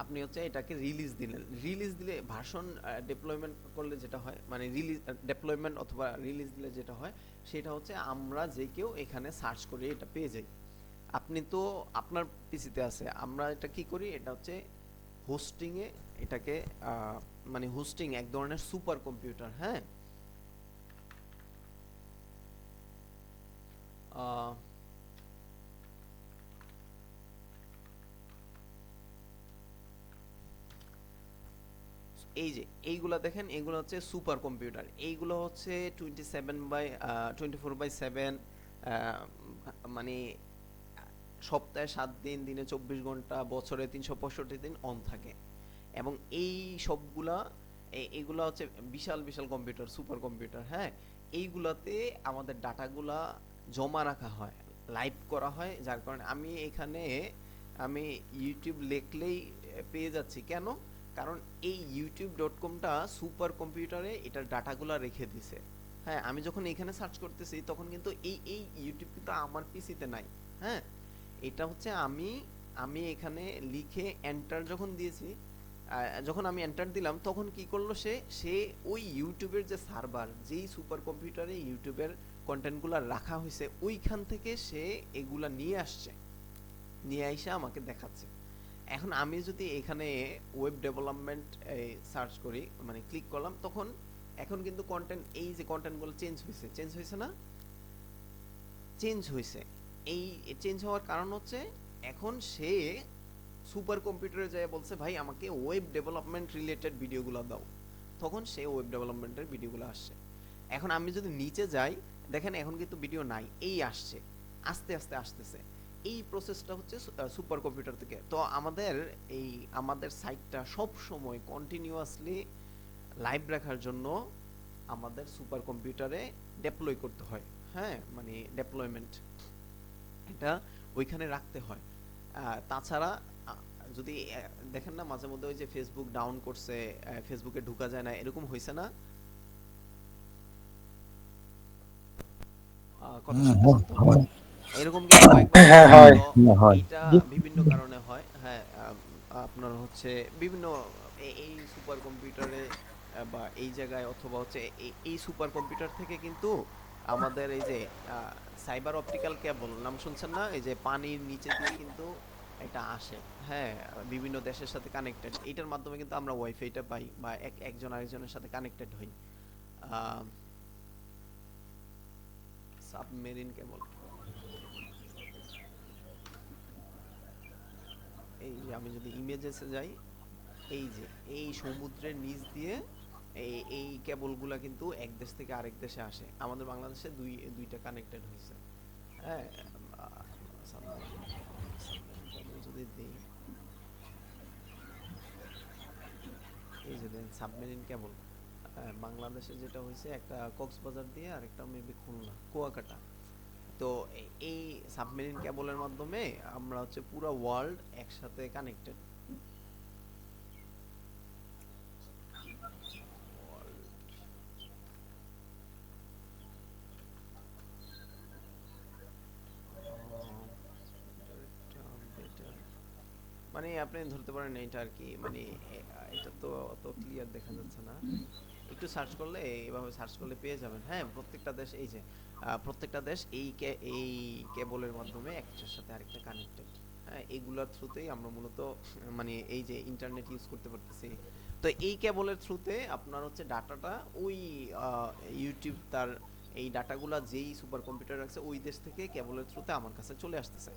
আপনি হচ্ছে এটাকে রিলিজ দিলেন, রিলিজ দিলে ভার্সন ডেপ্লয়মেন্ট করলে যেটা হয়, মানে রিলিজ ডেপ্লয়মেন্ট অথবা রিলিজ দিলে যেটা হয় সেটা হচ্ছে আমরা যে কেউ এখানে সার্চ করে এটা পেয়ে যাই। আপনি তো আপনার পিসিতে আছে, আমরা এটা কি করি, এটা হচ্ছে হোস্টিং এ এটাকে মানে হোস্টিং এক ধরনের সুপার কম্পিউটার, হ্যাঁ আহ, এই যে এইগুলা দেখেন, এইগুলো হচ্ছে সুপার কম্পিউটার। এইগুলো হচ্ছে 24/7, মানে সপ্তাহে 7 দিন, দিনে 24 ঘন্টা, বছরে 365 দিন অন থাকে। এবং এই সবগুলা এইগুলা হচ্ছে বিশাল বিশাল কম্পিউটার, সুপার কম্পিউটার, হ্যাঁ এইগুলাতে আমাদের ডাটাগুলা জমা রাখা হয়, লাইভ করা হয়। যার কারণে আমি এখানে আমি ইউটিউব লিখলেই পেয়ে যাচ্ছি। কেন? কারণ এই youtube.com-টা সুপার কম্পিউটারে এটার ডাটাগুলা রেখে দিছে। হ্যাঁ আমি যখন এখানে সার্চ করতেছি তখন কিন্তু এই ইউটিউব কিন্তু আমার পিসিতে নাই। হ্যাঁ এটা হচ্ছে আমি আমি এখানে লিখে এন্টার যখন দিয়েছি, যখন আমি এন্টার দিলাম তখন কি করলো সে সে ওই ইউটিউবের যে সার্ভার, যেই সুপার কম্পিউটারে ইউটিউবের কন্টেন্টগুলো রাখা হয়েছে ওইখান থেকে সে এগুলা নিয়ে আসছে, নিয়ে আইসা আমাকে দেখাচ্ছে। এখন আমি যদি এখানে ওয়েব ডেভেলপমেন্ট সার্চ করি, মানে ক্লিক করলাম, তখন এখন কিন্তু কন্টেন্ট, এই যে কন্টেন্টগুলো চেঞ্জ হয়েছে না, চেঞ্জ হয়েছে। এই চেঞ্জ হওয়ার কারণ হচ্ছে এখন সে সুপার কম্পিউটারে যায় বলছে ভাই আমাকে ওয়েব ডেভেলপমেন্ট রিলেটেড ভিডিওগুলো দাও, তখন সে ওয়েব ডেভেলপমেন্টের ভিডিওগুলো আসছে। এখন আমি যদি নিচে যাই, দেখেন এখন কিন্তু ভিডিও নাই, এই আসছে, আস্তে আস্তে আসতেছে। এই প্রসেসটা হচ্ছে সুপার কম্পিউটার থেকে। তো আমাদের সাইটটা সব সময় কন্টিনিউয়াসলি লাইভ রাখার জন্য আমাদের সুপার কম্পিউটারে ডেপ্লয় করতে হয়, হ্যাঁ মানে ডেপ্লয়মেন্ট এটা ওইখানে রাখতে হয়। তাছাড়া যদি দেখেন না মাঝে মধ্যে ওই যে ফেসবুক ডাউন করছে, ফেসবুকে ঢোকা যায় না, এরকম হয়েছে না? কথা হ্যাঁ, শুনতেছেন তো? হয়। এরকম কিন্তু কয়েকবার হ্যাঁ হয়েছে। হয়। তো হয়। এইটা বিভিন্ন কারণে হয়, হ্যাঁ আপনার হচ্ছে বিভিন্ন এই সুপার কম্পিউটারে বা এই জায়গায়, অথবা হচ্ছে এই সুপার কম্পিউটার থেকে কিন্তু আমাদের এই যে সাইবার অপটিক্যাল কেবল নাম শুনছেন না, এই যে পানির নিচে দিয়ে কিন্তু এটা আসে, হ্যাঁ বিভিন্ন দেশের সাথে কানেক্টেড, এইটার মাধ্যমে কিন্তু আমরা ওয়াইফাইটা পাই বা একজন আরেকজনের সাথে কানেক্টেড হই। সাবমেরিন কেবল, এই যে আমি যদি ইমেজেসে যাই, এই যে এই সমুদ্রের নিচ দিয়ে এই কেবলগুলা কিন্তু এক দেশ থেকে আরেক দেশে আসে। আমাদের বাংলাদেশে দুইটা কানেক্টেড হয়েছে। হ্যাঁ, সাবমেরিন কেবল যদি দিই, এই যে দেন সাবমেরিন কেবল, বাংলাদেশে যেটা হয়েছে একটা কক্সবাজার দিয়ে আর একটা মেবি খুলনা কুয়াকাটা। তো এই সাবমেরিন কেবলের মাধ্যমে আমরা হচ্ছে পুরো ওয়ার্ল্ড একসাথে কানেক্টেড। মানে আপনি ধরতে পারেন এটা আর কি, মানে এটা তো অত ক্লিয়ার দেখা যাচ্ছে না, একটু সার্চ করলে, এভাবে সার্চ করলে পেয়ে যাবেন। হ্যাঁ, প্রত্যেকটা দেশ এই যে প্রত্যেকটা দেশ এই কেবলের মাধ্যমে একটার সাথে আরেকটা কানেক্টেড। হ্যাঁ, এইগুলোর থ্রুতেই আমরা মূলত মানে এই যে ইন্টারনেট ইউজ করতে পারতেছি। তো এই কেবলের থ্রুতে আপনার হচ্ছে ডাটাটা ওই ইউটিউব তার এই ডাটাগুলা যেই সুপার কম্পিউটার রাখছে ওই দেশ থেকে কেবলের থ্রুতে আমার কাছে চলে আসতেছে।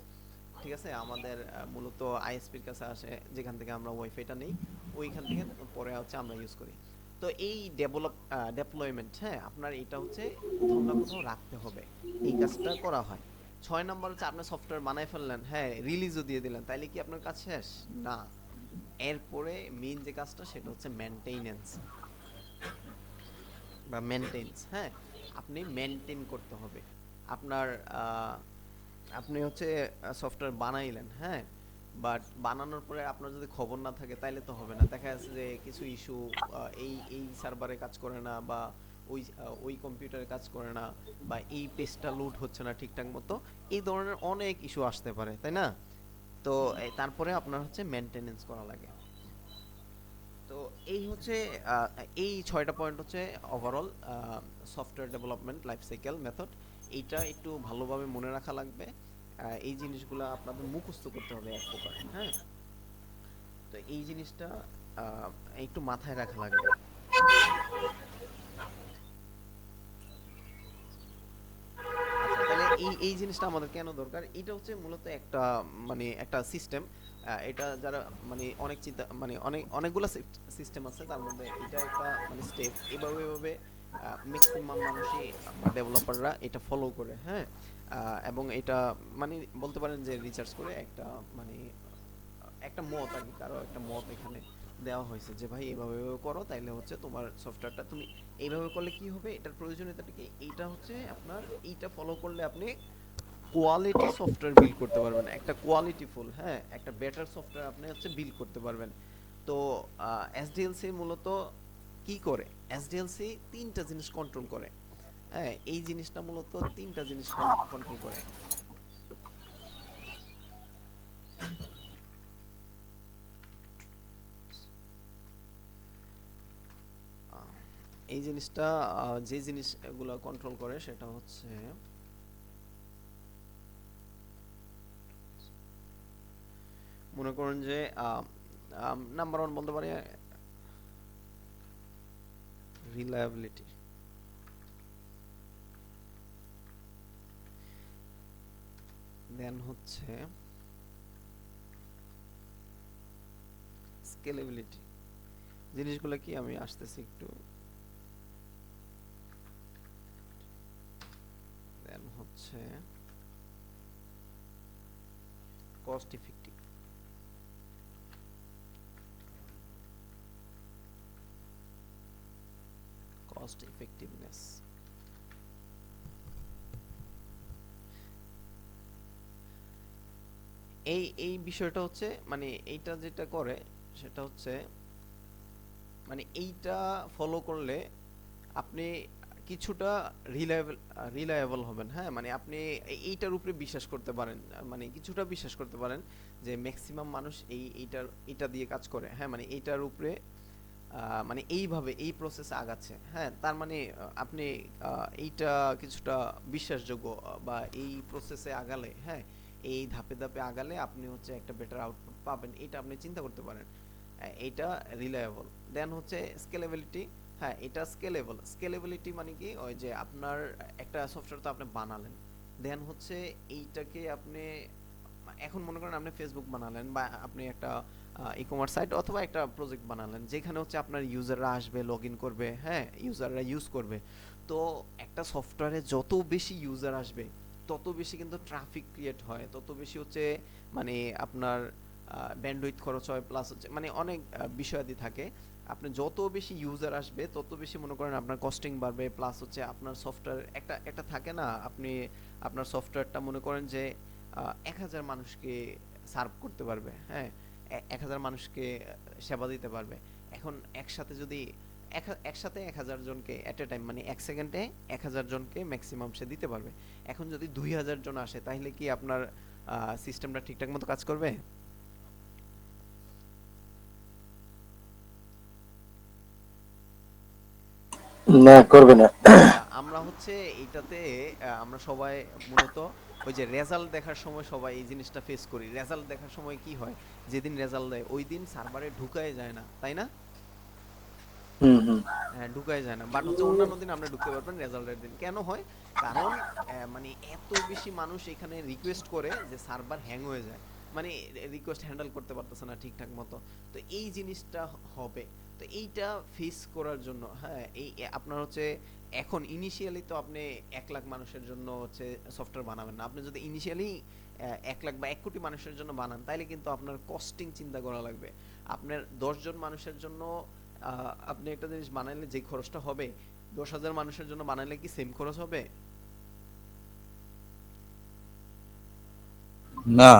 ঠিক আছে, আমাদের মূলত আইএসপির কাছে আসে, যেখান থেকে আমরা ওয়াইফাইটা নেই, ওইখান থেকে পরে হচ্ছে আমরা ইউজ করি। তো এই ডেপ্লয়মেন্ট, হ্যাঁ, আপনার এটা হচ্ছে কোথাও না কোথাও রাখতে হবে, এই কাজটা করা হয়। 6 নম্বর হচ্ছে আপনি সফটওয়্যার বানায় ফেললেন, হ্যাঁ, রিলিজও দিয়ে দিলেন, তাইলে কি আপনার কাজ শেষ? না, এরপরে মেইন যে কাজটা সেটা হচ্ছে মেনটেনেন্স বা মেনটেন্স। হ্যাঁ, আপনি মেনটেন করতে হবে আপনার আপনি হচ্ছে সফটওয়্যার বানাইলেন, হ্যাঁ, বাট বানানোর পরে আপনার যদি খবর না থাকে তাইলে তো হবে না। দেখা যাচ্ছে যে কিছু ইস্যু, এই এই সার্ভারে কাজ করে না, বা ওই কম্পিউটারে কাজ করে না, বা এই পেজটা লোড হচ্ছে না ঠিকঠাক মতো, এই ধরনের অনেক ইস্যু আসতে পারে, তাই না? তো তারপরে আপনার হচ্ছে মেনটেনেন্স করা লাগে। তো এই হচ্ছে আহ, এই 6টা পয়েন্ট হচ্ছে overall software development life cycle method. এইটা একটু ভালোভাবে মনে রাখা লাগবে। এই জিনিসগুলো আপনাদের মুখস্থ করতে হবে এক প্রকার। হ্যাঁ, তো এই জিনিসটা আহ, একটু মাথায় রাখা লাগবে। আচ্ছা, তাহলে এই জিনিসটা আমাদের কেন দরকার? এটা হচ্ছে মূলত একটা মানে একটা সিস্টেম। এটা যারা মানে অনেক চিন্তা মানে অনেকগুলো সিস্টেম আছে, তার মধ্যে এটা একটা মানে স্টেপ, এভাবে এভাবে ম্যাক্সিমাম মানুষই বা ডেভেলপাররা এটা ফলো করে। হ্যাঁ, এবং এটা মানে বলতে পারেন যে রিসার্চ করে একটা মানে একটা মত আর কি, কারো একটা মত এখানে দেওয়া হয়েছে যে ভাই এভাবে এভাবে করো, তাইলে হচ্ছে তোমার সফটওয়্যারটা তুমি এইভাবে করলে কি হবে, এটার প্রয়োজনীয়তাটা কি, এইটা হচ্ছে আপনার এইটা ফলো করলে আপনি কোয়ালিটি সফটওয়্যার বিল্ড করতে পারবেন, একটা কোয়ালিটিফুল, হ্যাঁ, একটা বেটার সফটওয়্যার আপনি হচ্ছে বিল্ড করতে পারবেন। তো এসডিএলসি মূলত কি করে? এসডিএলসি তিনটা জিনিস কন্ট্রোল করে। হ্যাঁ, এই জিনিসটা মূলত তিনটা জিনিস কন্ট্রোল করে। আহ, এই জিনিসটা যে জিনিসগুলো কন্ট্রোল করে সেটা হচ্ছে মনে করুন যে নাম্বার ওয়ান বলতে পারি রিলায়েবিলিটি, দেন হচ্ছে স্কেলেবিলিটি। জিনিসগুলো কি আমি আসতেছি একটু, দেন হচ্ছে কস্ট ইফেক্টিভ, কস্ট ইফেক্টিভনেস। এই বিষয়টা হচ্ছে মানে এইটা যেটা করে সেটা হচ্ছে মানে এইটা ফলো করলে আপনি কিছুটা রিলায়েবল হবেন। হ্যাঁ, মানে আপনি এইটার উপরে বিশ্বাস করতে পারেন, মানে কিছুটা বিশ্বাস করতে পারেন যে ম্যাক্সিমাম মানুষ এইটা দিয়ে কাজ করে। হ্যাঁ, মানে এইটার উপরে মানে এইভাবে এই প্রসেসে আগাচ্ছে। হ্যাঁ, তার মানে আপনি এইটা কিছুটা বিশ্বাসযোগ্য, বা এই প্রসেসে আগালে, হ্যাঁ, এই ধাপে ধাপে আগালে আপনি হচ্ছে একটা বেটার আউটপুট পাবেন, এটা আপনি চিন্তা করতে পারেন। এইটা রিলায়েবল। দেন হচ্ছে স্কেলেবিলিটি, হ্যাঁ, এটা স্কেলেবল। স্কেলেবিলিটি মানে কি, ওই যে আপনার একটা সফটওয়্যার তো আপনি বানালেন, দেন হচ্ছে এইটাকে আপনি এখন মনে করেন আপনি ফেসবুক বানালেন বা আপনি একটা ই কমার্স সাইট অথবা একটা প্রজেক্ট বানালেন যেখানে হচ্ছে আপনার ইউজাররা আসবে, লগ ইন করবে, হ্যাঁ, ইউজাররা ইউজ করবে। তো একটা সফটওয়্যারে যত বেশি ইউজার আসবে তত বেশি কিন্তু ট্রাফিক ক্রিয়েট হয়, তত বেশি হচ্ছে মানে আপনার ব্যান্ডউইথ খরচ হয়, প্লাস হচ্ছে মানে অনেক বিষয়াদি থাকে। আপনি যত বেশি ইউজার আসবে তত বেশি মনে করেন আপনার কস্টিং বাড়বে, প্লাস হচ্ছে আপনার সফটওয়্যার একটা একটা থাকে না, আপনি আপনার সফটওয়্যারটা মনে করেন যে 1000 মানুষকে সার্ভ করতে পারবে, হ্যাঁ, 1000 মানুষকে সেবা দিতে পারবে। এখন একসাথে যদি একসাথে 1000 জনকে এট এ টাইম মানে এক সেকেন্ডে 1000 জনকে ম্যাক্সিমাম সে দিতে পারবে। এখন যদি 2000 জন আসে তাহলে কি আপনার সিস্টেমটা ঠিকঠাক মতো কাজ করবে? না, করবে না। আমরা হচ্ছে এইটাতে আমরা সবাই মূলত ওই যে রেজাল্ট দেখার সময় সবাই এই জিনিসটা ফেস করি। রেজাল্ট দেখার সময় কি হয়, যেদিন রেজাল্ট দেয় ওই দিন সার্ভারে ঢুকায় যায় না, তাই না? হুম হুম। হ্যাঁ, ঢুকায় যায় না, বাট হচ্ছে অন্যান্য দিন আপনি ঢুকতে পারবেন রেজাল্টের দিন। কেন হয়? কারণ মানে এত বেশি মানুষ এখানে রিকোয়েস্ট করে যে সার্ভার হ্যাং হয়ে যায়, মানে রিকোয়েস্ট হ্যান্ডেল করতে পারতেছে না ঠিকঠাক মতো। তো এই জিনিসটা হবে। তো এইটা ফেস করার জন্য, হ্যাঁ, এই আপনার হচ্ছে এখন ইনিশিয়ালি তো আপনি 1 লাখ মানুষের জন্য হচ্ছে সফটওয়্যার বানাবেন না। আপনি যদি ইনিশিয়ালি 1 লাখ বা 1 কোটি মানুষের জন্য বানান তাহলে কিন্তু আপনার কস্টিং চিন্তা করা লাগবে। আপনার 10 জন মানুষের জন্য আপনি একটা জিনিস বানাইলে যে খরচটা হবে, 10,000 মানুষের জন্য বানাইলে কি সেম খরচ হবে? না,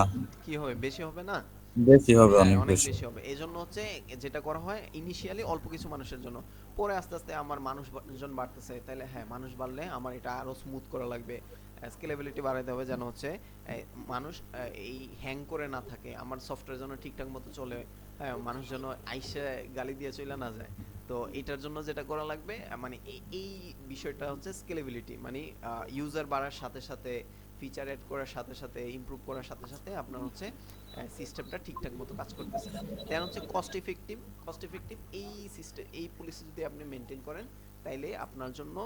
কি হবে, বেশি হবে না? বেশি হবে, হ্যাঁ, অনেক অনেক বেশি। বেশি হবে। এই জন্য হচ্ছে যেটা করা হয় ইনিশিয়ালি অল্প কিছু মানুষের জন্য, পরে আস্তে আস্তে আমার মানুষজন বাড়তেছে, তাহলে হ্যাঁ, মানুষ বাড়লে আমার এটা আরো স্মুথ করা লাগবে, স্কেলেবিলিটি বাড়াইতে হবে যেন হচ্ছে মানুষ এই হ্যাং করে না থাকে, আমার সফটওয়্যার যেন ঠিকঠাক মতো চলে, হ্যাঁ, মানুষ যেন আইসে গালি দিয়ে চলে না যায়। তো এটার জন্য যেটা করা লাগবে মানে এই বিষয়টা হচ্ছে স্কেলেবিলিটি, মানে ইউজার বাড়ার সাথে সাথে, ফিচার এড করার সাথে সাথে, ইমপ্রুভ করার সাথে সাথে আপনার হচ্ছে সিস্টেমটা ঠিকঠাক মতো কাজ করতেছে। দেন হচ্ছে কস্ট ইফেক্টিভ। কস্ট ইফেক্টিভ এই সিস্টেম, এই পলিসি যদি আপনি মেনটেন করেন তাইলে আপনার জন্য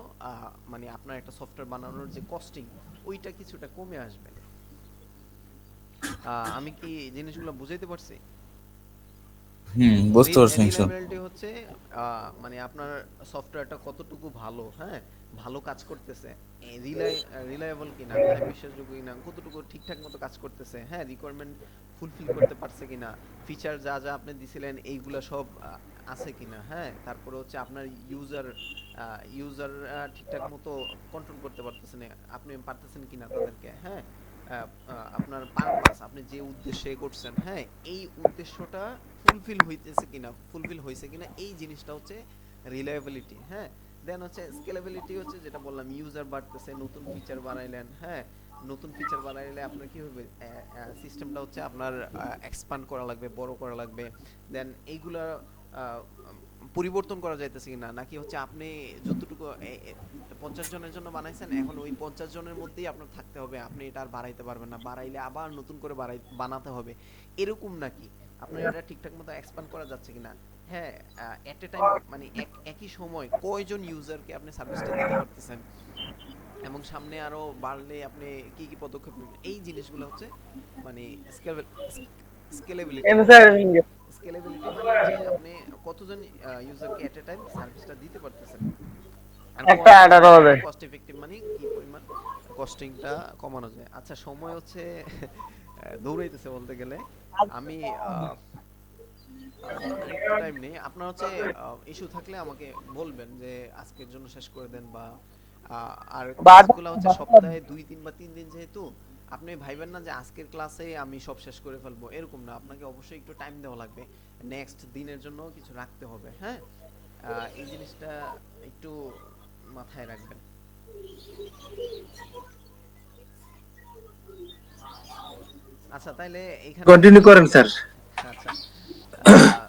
মানে আপনার একটা সফটওয়্যার বানানোর যে কস্টিং ওইটা কিছুটা কমে আসবে। আমি কি জিনিসগুলো বুঝাইতে পারছি? বুঝতে পারছি ইনশাল্লাহ। রিলায়েবিলিটি হচ্ছে মানে আপনার সফটওয়্যারটা কতটুকু ভালো, হ্যাঁ, ভালো কাজ করতেছে, রিলায়েবল কিনা, হ্যাঁ, বিশ্বাসযোগ্য কিনা, কতটুকু ঠিকঠাক মতো কাজ করতেছে, হ্যাঁ, রিকোয়ারমেন্ট ফুলফিল করতে পারছে কিনা, ফিচার যা যা আপনি দিছিলেন এইগুলা সব আছে কিনা, হ্যাঁ, তারপরে হচ্ছে আপনার ইউজার ঠিকঠাক মতো কন্ট্রোল করতে পারতেছেন, আপনি পারতেছেন কিনা তাদেরকে, হ্যাঁ, আপনার পারপাস আপনি যে উদ্দেশ্যে করছেন, হ্যাঁ, এই উদ্দেশ্যটা ফুলফিল হয়েছে কিনা এই জিনিসটা হচ্ছে রিলায়েবিলিটি, হ্যাঁ। দেন হচ্ছে স্কেলেবিলিটি, হচ্ছে যেটা বললাম, ইউজার বাড়তেছে, নতুন ফিচার বানাইলেন, হ্যাঁ, নতুন ফিচার বানাইলে আপনার কি হবে, সিস্টেমটা হচ্ছে আপনার এক্সপান্ড করা লাগবে, বড় করা লাগবে। দেন এইগুলা আহ, পরিবর্তন করা যাইতেছে কিনা, নাকি হচ্ছে আপনি যতটুকু 50 জনের জন্য বানাইছেন এখন ওই 50 জনের মধ্যেই আপনার থাকতে হবে, আপনি এটা আর বাড়াইতে পারবেন না, বাড়াইলে আবার নতুন করে বানাতে হবে, এরকম নাকি আপনার এটা ঠিকঠাক মতো এক্সপ্যান্ড করা যাচ্ছে কিনা, হ্যাঁ, এট এ টাইম মানে একই সময় কয়জন ইউজারকে আপনি সার্ভিসটা দিতে পারতেছেন, এবং সামনে আরো বাড়লে আপনি কি কি পদক্ষেপ নেবেন, এই জিনিসগুলো হচ্ছে মানে স্কেলেবিলিটি। স্কেলেবিলিটি মানে হচ্ছে আপনি কতজন ইউজারকে এট এ টাইম সার্ভিসটা দিতে পারতেছেন। আর একটা কস্ট 18 ইফেক্টিভ, হবে। কস্ট ইফেক্টিভ মানে কি পরিমাণ কস্টিংটা কমানো যায়। আচ্ছা, সময় হচ্ছে দৌড়াইতেছে বলতে গেলে। আমি আরেকটু টাইম নেই, আপনার হচ্ছে ইস্যু থাকলে আমাকে বলবেন যে আজকের জন্য শেষ করে দেন, বা আর ক্লাসগুলো হচ্ছে সপ্তাহে 2-3 বা 3 দিন, যেহেতু আপনি ভাইবেন না যে আজকের ক্লাসে আমি সব শেষ করে ফেলবো, এরকম না, আপনাকে অবশ্যই একটু টাইম দেওয়া লাগবে, নেক্সট দিনের জন্য কিছু রাখতে হবে, হ্যাঁ, এই জিনিসটা একটু মাথায় রাখবেন। আচ্ছা, তাইলে এখানে কন্টিনিউ করেন স্যার। আচ্ছা, আহ,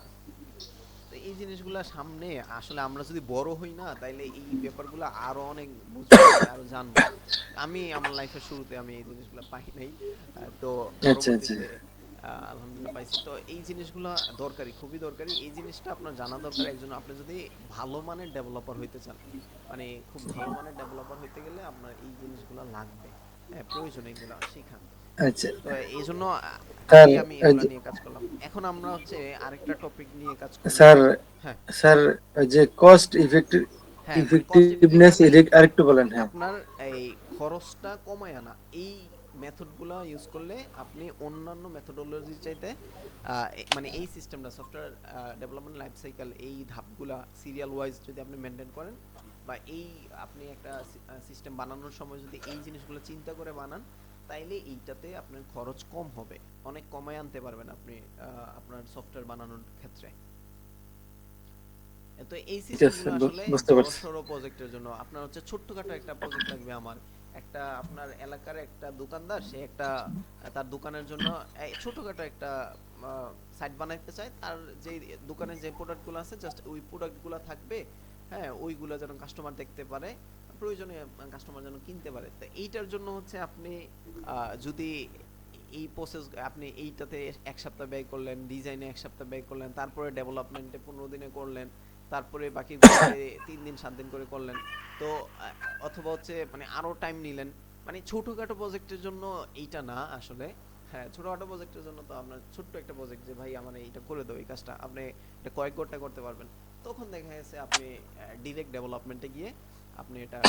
তো এই জিনিসগুলা সামনে আসলে আমরা যদি বড় হই না তাইলে এই ব্যাপারগুলো আরো অনেক বুঝবো, মানে আরো জানবো। আমার লাইফের শুরুতে আমি এই জিনিসগুলো পাই নাই, তো আচ্ছা আচ্ছা। পরবর্তীতে আলহামদুলিল্লাহ পাইছি। পাইছি। তো এই জিনিসগুলা দরকারি, খুবই দরকারি। এই জিনিসটা আপনার জানা দরকার একজন, আপনি যদি ভালো মানের ডেভেলপার হইতে চান, মানে খুব ভালো মানের ডেভেলপার হইতে গেলে আপনার এই জিনিসগুলা লাগবে। হ্যাঁ, প্রয়োজন এগুলা শেখা। আচ্ছা তো এই জন্য স্যার, আগে আমি এগুলা নিয়ে কাজ করলাম। এখন আমরা হচ্ছে আরেকটা টপিক নিয়ে কাজ করব। স্যার হ্যাঁ, স্যার ওই যে কস্ট হ্যাঁ, কস্ট ইফেক্টিভনেস ইফেক্টিভলি আরেকটু বলেন। হ্যাঁ আপনার এই খরচটা কমায় আনা, এই মেথডগুলো ইউজ করলে আপনি অন্যান্য মেথডোলজির চাইতে মানে এই সিস্টেমটা সফটওয়্যার ডেভেলপমেন্ট লাইফ সাইকেল, এই ধাপগুলা সিরিয়াল ওয়াইজ যদি আপনি মেনটেন করেন, বা এই আপনি একটা সিস্টেম বানানোর সময় যদি এই জিনিসগুলো চিন্তা করে বানান, তাইলে এইটাতে আপনার খরচ কম হবে, অনেক কমায় আনতে পারবেন আপনি আপনার সফটওয়্যার বানানোর ক্ষেত্রে। তো এই ঠিক আছে, সিস্টেমগুলো আসলে বুঝতে বড় পারছি। সড়ো প্রজেক্টের জন্য। আপনার হচ্ছে ছোট্টখাটো একটা প্রজেক্ট লাগবে আমার, একটা আপনার এলাকার একটা দোকানদার, সে একটা তার দোকানের জন্য ছোটখাটো একটা সাইট বানাইতে চায়, তার যে দোকানের যে প্রোডাক্টগুলো আছে জাস্ট ওই প্রোডাক্টগুলো থাকবে। হ্যাঁ, ওইগুলো যেন কাস্টমার দেখতে পারে, প্রয়োজনে কাস্টমার যেন কিনতে পারে। তো এইটার জন্য হচ্ছে আপনি যদি এই প্রসেস আপনি এইটাতে 1 সপ্তাহ ব্যয় করলেন, ডিজাইনে 1 সপ্তাহ ব্যয় করলেন, তারপরে ডেভেলপমেন্টে 15 দিনে করলেন, তারপরে বাকিগুলোতে 3 দিন 7 দিন করে করলেন। তো অথবা হচ্ছে মানে আরো টাইম নিলেন, মানে ছোটখাটো প্রজেক্টের জন্য এইটা না আসলে। হ্যাঁ, ছোটখাটো প্রজেক্টের জন্য তো আপনার ছোট্ট একটা প্রজেক্ট, যে ভাই আমার এইটা করে দাও, এই কাজটা আপনি এটা কয়েক ঘন্টা করতে পারবেন। তখন দেখা গেছে আপনি ডিরেক্ট ডেভেলপমেন্টে গিয়ে আপনি এটা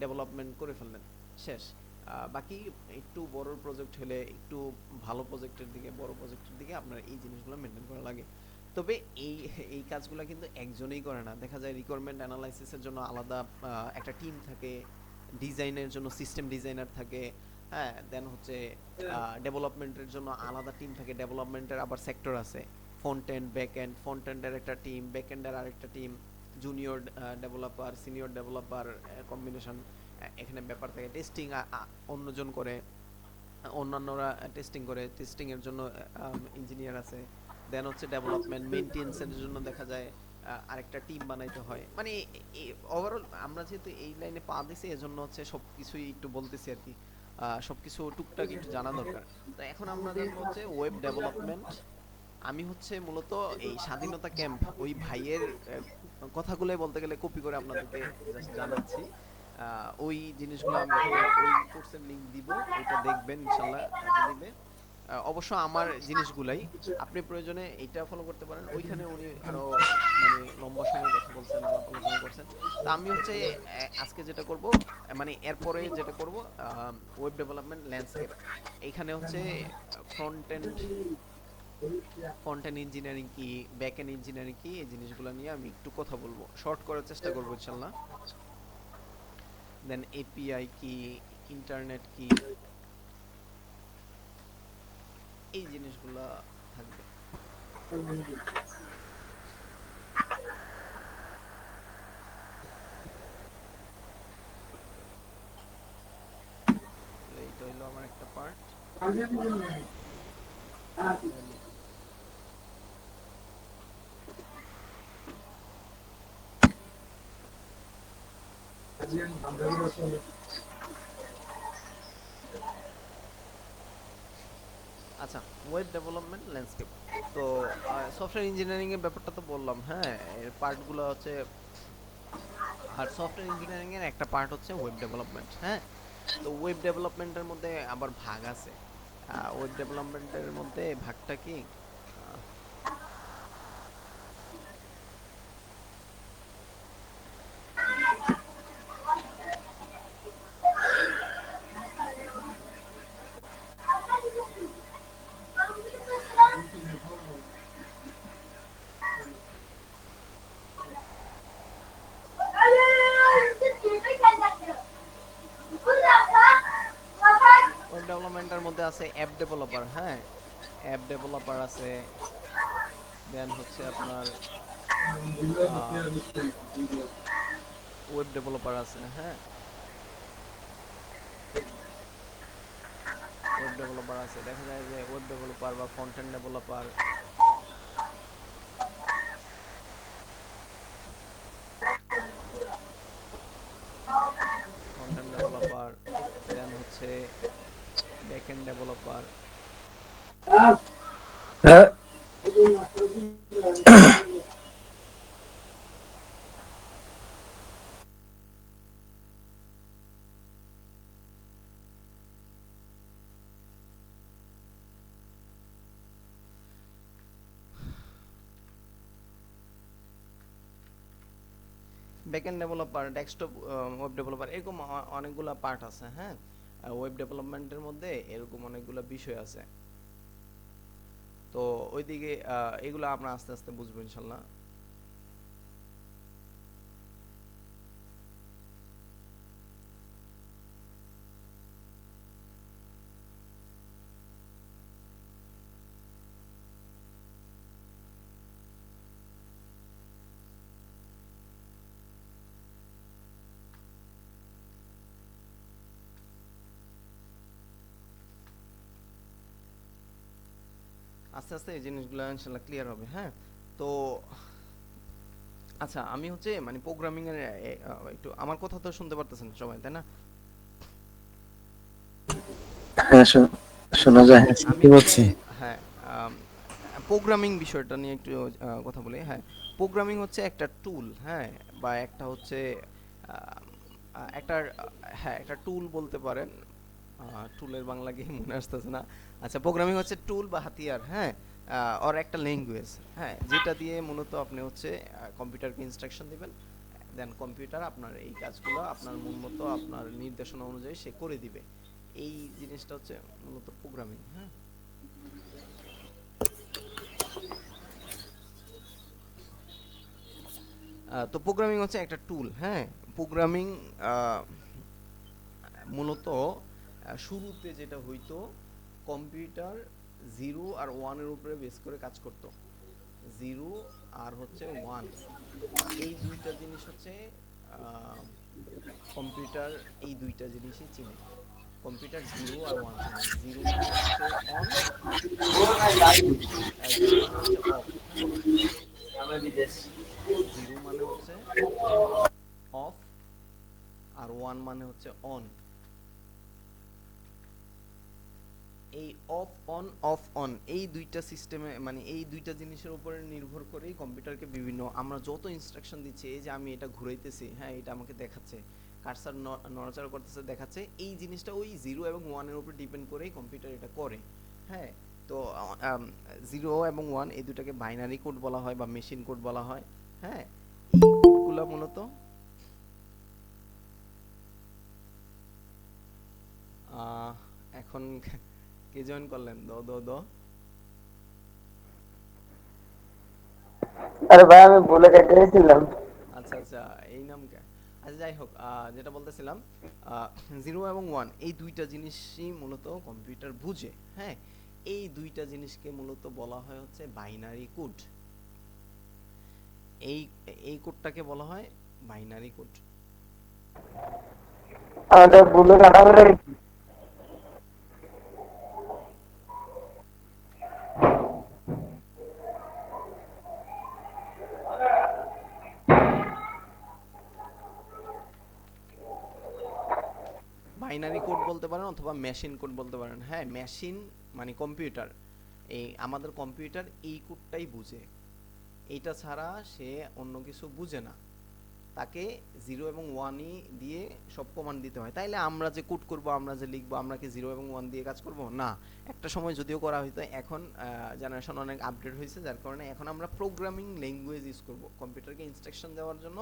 ডেভেলপমেন্ট করে ফেললেন, শেষ। বাকি একটু বড় প্রজেক্ট হলে, একটু ভালো প্রজেক্টের দিকে, বড় প্রজেক্টের দিকে আপনার এই জিনিসগুলো মেনটেন করা লাগে। তবে এই এই কাজগুলো কিন্তু একজনেই করে না, দেখা যায় রিকোয়ারমেন্ট অ্যানালাইসিসের জন্য আলাদা একটা টিম থাকে, ডিজাইনের জন্য সিস্টেম ডিজাইনার থাকে। হ্যাঁ, দেন হচ্ছে ডেভেলপমেন্টের জন্য আলাদা টিম থাকে, ডেভেলপমেন্টের আবার সেক্টর আছে, front end back end, front এন্ডের একটা টিম, ব্যাক এন্ডের আরেকটা team, junior developer senior developer combination. এখানে ব্যাপার থাকে টেস্টিং অন্যজন করে, অন্যান্যরা টেস্টিং করে, টেস্টিং এর জন্য ইঞ্জিনিয়ার আছে। দেন হচ্ছে ডেভেলপমেন্ট মেইনটেনেন্সের জন্য দেখা যায় আরেকটা টিম বানাইতে হয়। মানে ওভারঅল আমরা যেহেতু এই লাইনে পা দিছি, এজন্য হচ্ছে সবকিছুই একটু বলতেছি আর কি, সবকিছু টুকটাক একটু জানা দরকার। তো এখন আমরা জানবো হচ্ছে ওয়েব ডেভেলপমেন্ট। আমি হচ্ছে মূলত এই স্বাধীনতা ক্যাম্প ওই ভাইয়ের কথাগুলোই বলতে গেলে কপি করে আপনাদেরকে জাস্ট জানাচ্ছি। ওই জিনিসগুলো আমি ওই কোর্সের লিংক দিব, ওইটা দেখবেন ইনশাল্লাহ, কাজে দিবে। অবশ্য আমার জিনিসগুলাই আপনি প্রয়োজনে এটা ফলো করতে পারেন। ওইখানে উনি আরো মানে লম্বা সময় কথা বলছেন, আলাপ আলোচনা করছেন। তো আমি হচ্ছে আজকে যেটা করব, মানে এরপরে যেটা করব, ওয়েব ডেভেলপমেন্ট ল্যান্ডস্কেপ। এইখানে হচ্ছে front end front end engineering কি, ব্যাক এন্ড ইঞ্জিনিয়ারিং কি, এই জিনিসগুলো নিয়ে আমি একটু কথা বলবো, শর্ট করার চেষ্টা করবো ইনশাল্লাহ। দেন এপিআই কি, ইন্টারনেট কি, এই জিনিসগুলো থাকবে। এইটা হলো আমার একটা পার্ট। আচ্ছা, ওয়েব ডেভেলপমেন্ট ল্যান্ডস্কেপ। তো সফটওয়্যার ইঞ্জিনিয়ারিং এর ব্যাপারটা তো বললাম, হ্যাঁ, এর পার্টগুলো হচ্ছে, আর সফটওয়্যার ইঞ্জিনিয়ারিং এর একটা পার্ট হচ্ছে ওয়েব ডেভেলপমেন্ট। হ্যাঁ, তো ওয়েব ডেভেলপমেন্টের মধ্যে আবার ভাগ আছে। ওয়েব ডেভেলপমেন্টের মধ্যে ভাগটা কি, ওয়েব ডেভেলপমেন্টের মধ্যে আছে অ্যাপ ডেভেলপার। হ্যাঁ, অ্যাপ ডেভেলপার আছে, দেন হচ্ছে আপনার ওয়েব ডেভেলপার আছে। হ্যাঁ, ওয়েব ডেভেলপার আছে, দেখা যায় যে ওয়েব ডেভেলপার বা front end developer, front end developer, then হচ্ছে ব্যাক এন্ড ডেভেলপার। হ্যাঁ, backend developer, desktop web developer, এরকম অনেকগুলা পার্ট আছে। হ্যাঁ, ওয়েব ডেভেলপমেন্টের মধ্যে এরকম অনেকগুলা বিষয় আছে। তো ওইদিকে এগুলো আমরা আস্তে আস্তে বুঝবো ইনশাল্লাহ। আস্তে আস্তে এই জিনিসগুলো ইনশাল্লাহ ক্লিয়ার হবে। হ্যাঁ, তো আচ্ছা, আমি হচ্ছে মানে প্রোগ্রামিং এর একটু, আমার কথা তো শুনতে পারতেছেন সবাই, তাই না? হ্যাঁ, আচ্ছা, শোনা যায়। আমি বুঝতে হচ্ছে, পারছি। হ্যাঁ, প্রোগ্রামিং বিষয়টা নিয়ে একটু কথা বলি। হ্যাঁ, প্রোগ্রামিং হচ্ছে একটা টুল, হ্যাঁ, বা একটা হচ্ছে একটা, হ্যাঁ, একটা টুল বলতে পারেন। টুলের বাংলা কি মনে আসতেছে না। আচ্ছা, প্রোগ্রামিং হচ্ছে টুল বা হাতিয়ার, হ্যাঁ, আর একটা ল্যাঙ্গুয়েজ, হ্যাঁ, যেটা দিয়ে মূলত আপনি হচ্ছে কম্পিউটারকে ইনস্ট্রাকশন দিবেন, দেন কম্পিউটার আপনার এই কাজগুলো আপনার মন মতো আপনার নির্দেশনা অনুযায়ী সে করে দিবে। এই জিনিসটা হচ্ছে মূলত প্রোগ্রামিং। হ্যাঁ, তো প্রোগ্রামিং হচ্ছে একটা টুল। হ্যাঁ, প্রোগ্রামিং মূলত শুরুতে যেটা হইতো, কম্পিউটার জিরো আর ওয়ানের উপরে বেস করে কাজ করতো। জিরো আর হচ্ছে ওয়ান, এই দুইটা জিনিস হচ্ছে কম্পিউটার, এই দুইটা জিনিসই চিনে। কম্পিউটার জিরো আর ওয়ান চিনে। জিরো মানে হচ্ছে অন, জিরো মানে হচ্ছে অফ। হ্যাঁ, জিরো মানে হচ্ছে অফ, আর ওয়ান মানে হচ্ছে অন। এই অফ অন, অফ অন, এই দুইটা সিস্টেমে মানে এই দুইটা জিনিসের উপরে নির্ভর করেই কম্পিউটারকে বিভিন্ন, আমরা যত ইনস্ট্রাকশন দিচ্ছি, এই যে আমি এটা ঘুরাইতেছি, হ্যাঁ, এটা আমাকে দেখাচ্ছে, কার্সার নড়াচড়া করতেছে দেখাচ্ছে, এই জিনিসটা ওই জিরো এবং ওয়ানের উপর ডিপেন্ড করেই কম্পিউটার এটা করে। হ্যাঁ, তো জিরো এবং ওয়ান এই দুটাকে বাইনারি কোড বলা হয় বা মেশিন কোড বলা হয়। হ্যাঁ, এই কোডগুলো মূলত আহ, এখন কে জয়েন করলেন? দ দ দ আরে ভাই আমি বলে কেটে গেছিলাম। আচ্ছা আচ্ছা, এই নাম কে? আচ্ছা, যাই হোক, যেটা বলতেছিলাম, জিরো এবং ওয়ান এই দুইটা জিনিসই মূলত কম্পিউটার বুঝে। হ্যাঁ, এই দুইটা জিনিসকে মূলত বলা হয় হচ্ছে বাইনারি কোড। এই এই কোডটাকে বলা হয় বাইনারি কোড। আমাদের বলে কাটা হয়ে গেছে। বাইনারি কোড বলতে পারেন অথবা মেশিন কোড বলতে পারেন। হ্যাঁ, মেশিন মানে কম্পিউটার, এই আমাদের কম্পিউটার এই কোডটাই বুঝে, এইটা ছাড়া সে অন্য কিছু বুঝে না। তাকে জিরো এবং ওয়ানই দিয়ে সব কমান্ড দিতে হয়। তাইলে আমরা যে কোড করব, আমরা যে লিখবো, আমরা কি জিরো এবং ওয়ান দিয়ে কাজ করব না। একটা সময় যদিও করা হইতো, এখন জেনারেশন অনেক আপডেট হয়েছে, যার কারণে এখন আমরা প্রোগ্রামিং ল্যাঙ্গুয়েজ ইউজ করব কম্পিউটারকে ইনস্ট্রাকশন দেওয়ার জন্য।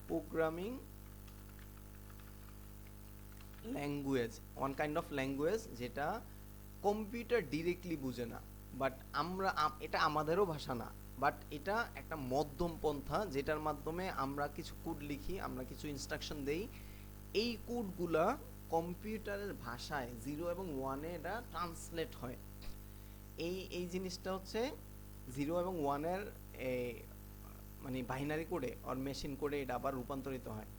Programming language, one kind of language যেটা কম্পিউটার ডিরেক্টলি বুঝে না, বাট আমরা এটা আমাদেরও ভাষা না, বাট এটা একটা মধ্যম পন্থা যেটার মাধ্যমে আমরা কিছু কোড লিখি, আমরা কিছু ইনস্ট্রাকশন দেই, এই কোডগুলা কম্পিউটারের ভাষায় জিরো এবং ওয়ানে এটা ট্রান্সলেট হয়। এই এই জিনিসটা হচ্ছে জিরো এবং ওয়ানের মানে বাইনারি কোডে আর মেশিন কোডে এটা আবার রূপান্তরিত হয়।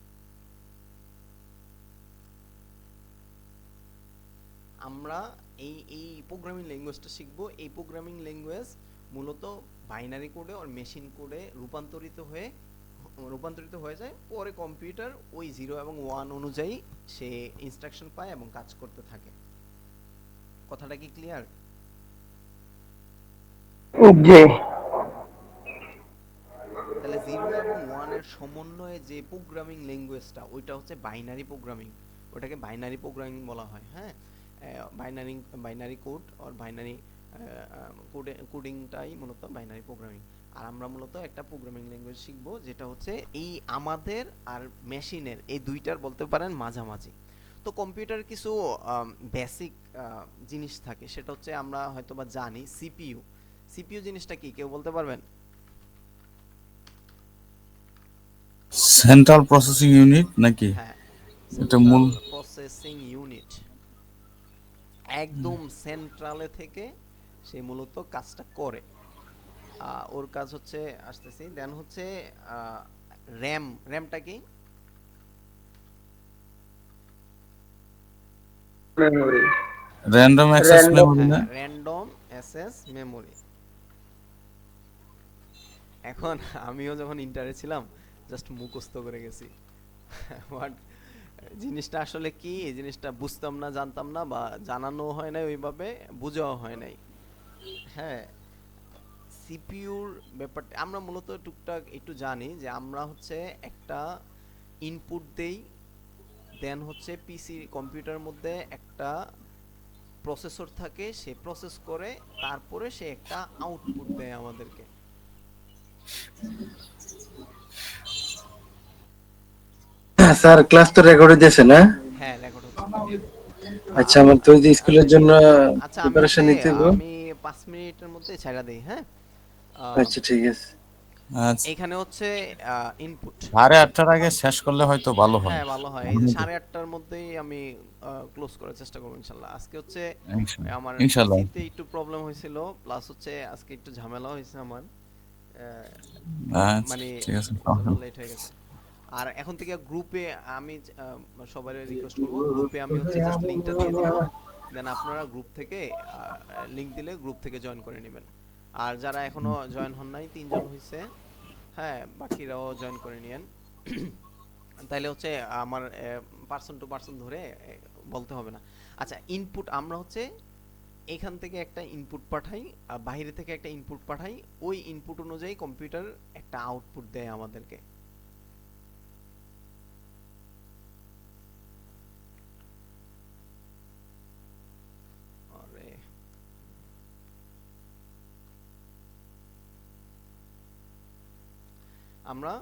আমরা এই এই প্রোগ্রামিং ল্যাঙ্গুয়েজটা শিখবো। এই প্রোগ্রামিং ল্যাঙ্গুয়েজ মূলত বাইনারি কোডে আর মেশিন কোডে রূপান্তরিত হয়ে যায়, পরে কম্পিউটার ওই জিরো এবং ওয়ান অনুযায়ী সে ইনস্ট্রাকশন পায় এবং কাজ করতে থাকে। কথাটা কি ক্লিয়ার? জি। তাহলে 0 এবং 1 এর সমন্বয়ে যে প্রোগ্রামিং ল্যাঙ্গুয়েজটা ওইটা হচ্ছে বাইনারি প্রোগ্রামিং, ওটাকে বাইনারি প্রোগ্রামিং বলা হয়। হ্যাঁ, বাইনারি বাইনারি কোড আর বাইনারি কোডিংটাই মূলত বাইনারি প্রোগ্রামিং। আর আমরা মূলত একটা প্রোগ্রামিং ল্যাঙ্গুয়েজ শিখবো যেটা হচ্ছে এই আমাদের আর মেশিনের এই দুইটার বলতে পারেন মাঝামাঝি। তো কম্পিউটার কিছু বেসিক জিনিস থাকে, সেটা হচ্ছে আমরা হয়তোবা জানি সিপিইউ। সিপিইউ জিনিসটা কি কেউ বলতে পারবেন? সেন্ট্রাল প্রসেসিং ইউনিট নাকি? হ্যাঁ, এটা সেন্ট্রাল মূল। প্রসেসিং ইউনিট, একদম সেন্ট্রালে থেকে সে মূলত কাজটা করে। ওর কাজ হচ্ছে, আসতেছি, দেন হচ্ছে র্যাম। র্যামটা কি? Memory. Random access random. Memory হ্যাঁ, না? Random access memory. এখন আমিও যখন ইন্টারে ছিলাম জাস্ট মুখস্থ করে গেছি, বাট জিনিসটা আসলে কি এই জিনিসটা বুঝতাম না, জানতাম না, বা জানানো হয় নাই ওইভাবে, বুঝাও হয় নাই। হ্যাঁ, সিপিইউর ব্যাপারটা আমরা মূলত টুকটাক একটু জানি, যে আমরা হচ্ছে একটা ইনপুট দেই, দেন হচ্ছে পিসি কম্পিউটারের মধ্যে একটা প্রসেসর থাকে, সে প্রসেস করে, তারপরে সে একটা আউটপুট দেয় আমাদেরকে। স্যার ক্লাস তো রেকর্ড হইতেছে না? হ্যাঁ, রেকর্ড হচ্ছে। আচ্ছা, আমার তো ওই যে স্কুলের আচ্ছা, জন্য আচ্ছা, আমি প্রিপারেশন হচ্ছে নিতে হবে। আমি 5 মিনিটের মধ্যে ছাড়া দেই। হ্যাঁ, আহ, আচ্ছা ঠিক আছে। আচ্ছা, এখানে হচ্ছে ইনপুট। 8:30টার আগে শেষ করলে হয়তো ভালো হয়। হ্যাঁ, ভালো হয়। এই যে 8:30টার মধ্যেই আমি ক্লোজ করার চেষ্টা করবো ইনশাল্লাহ। আজকে হচ্ছে ইনশাল্লাহ। আমার ইনশাল্লাহ। পিসিতে একটু প্রবলেম হয়েছিল, প্লাস হচ্ছে আজকে একটু ঝামেলা হয়েছে আমার, আচ্ছা মানে ঠিক আছে। লেট হয়ে গেছে। আর এখন থেকে গ্রুপে আমি সবাই রিকোয়েস্ট করব, গ্রুপে আমি হচ্ছে জাস্ট লিংকটা দিয়ে দিব, দেন আপনারা গ্রুপ থেকে লিংক দিলে গ্রুপ থেকে জয়েন করে নেবেন। আর যারা এখনো জয়েন হন নাই, 3 জন হইছে, হ্যাঁ, বাকিরাও জয়েন করে নিয়েন। তাইলে হচ্ছে আমার পার্সন টু পার্সন ধরে বলতে হবে না। আচ্ছা, ইনপুট আমরা হচ্ছে এখান থেকে একটা ইনপুট পাঠাই, আর বাইরে থেকে একটা ইনপুট পাঠাই, ওই ইনপুট অনুযায়ী কম্পিউটার একটা আউটপুট দেয় আমাদেরকে। আরে, আমরা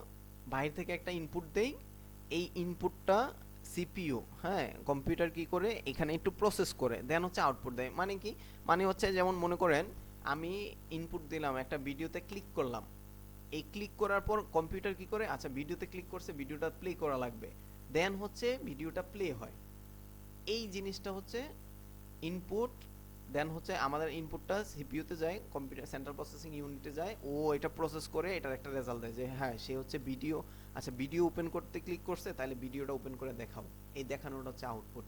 বাইরে থেকে একটা ইনপুট দেই, এই ইনপুটটা সিপিইউ, হ্যাঁ, কম্পিউটার কি করে এখানে একটু প্রসেস করে, দেন হচ্ছে আউটপুট দেয়। মানে কি? মানে হচ্ছে যেমন মনে করেন আমি ইনপুট দিলাম, একটা ভিডিওতে ক্লিক করলাম, এই ক্লিক করার পর কম্পিউটার কি করে, আচ্ছা ভিডিওতে ক্লিক করছে, ভিডিওটা প্লে করা লাগবে, দেন হচ্ছে ভিডিওটা প্লে হয়। এই জিনিসটা হচ্ছে ইনপুট। দেন হচ্ছে আমাদের ইনপুটটা সিপিইউতে যায়, কম্পিউটার সেন্ট্রাল প্রসেসিং ইউনিটে যায়, ও এটা প্রসেস করে এটার একটা রেজাল্ট দেয়, যে হ্যাঁ সে হচ্ছে ভিডিও, আচ্ছা ভিডিও ওপেন করতে ক্লিক করছে, তাহলে ভিডিওটা ওপেন করে দেখাও। এই দেখানোটা হচ্ছে আউটপুট।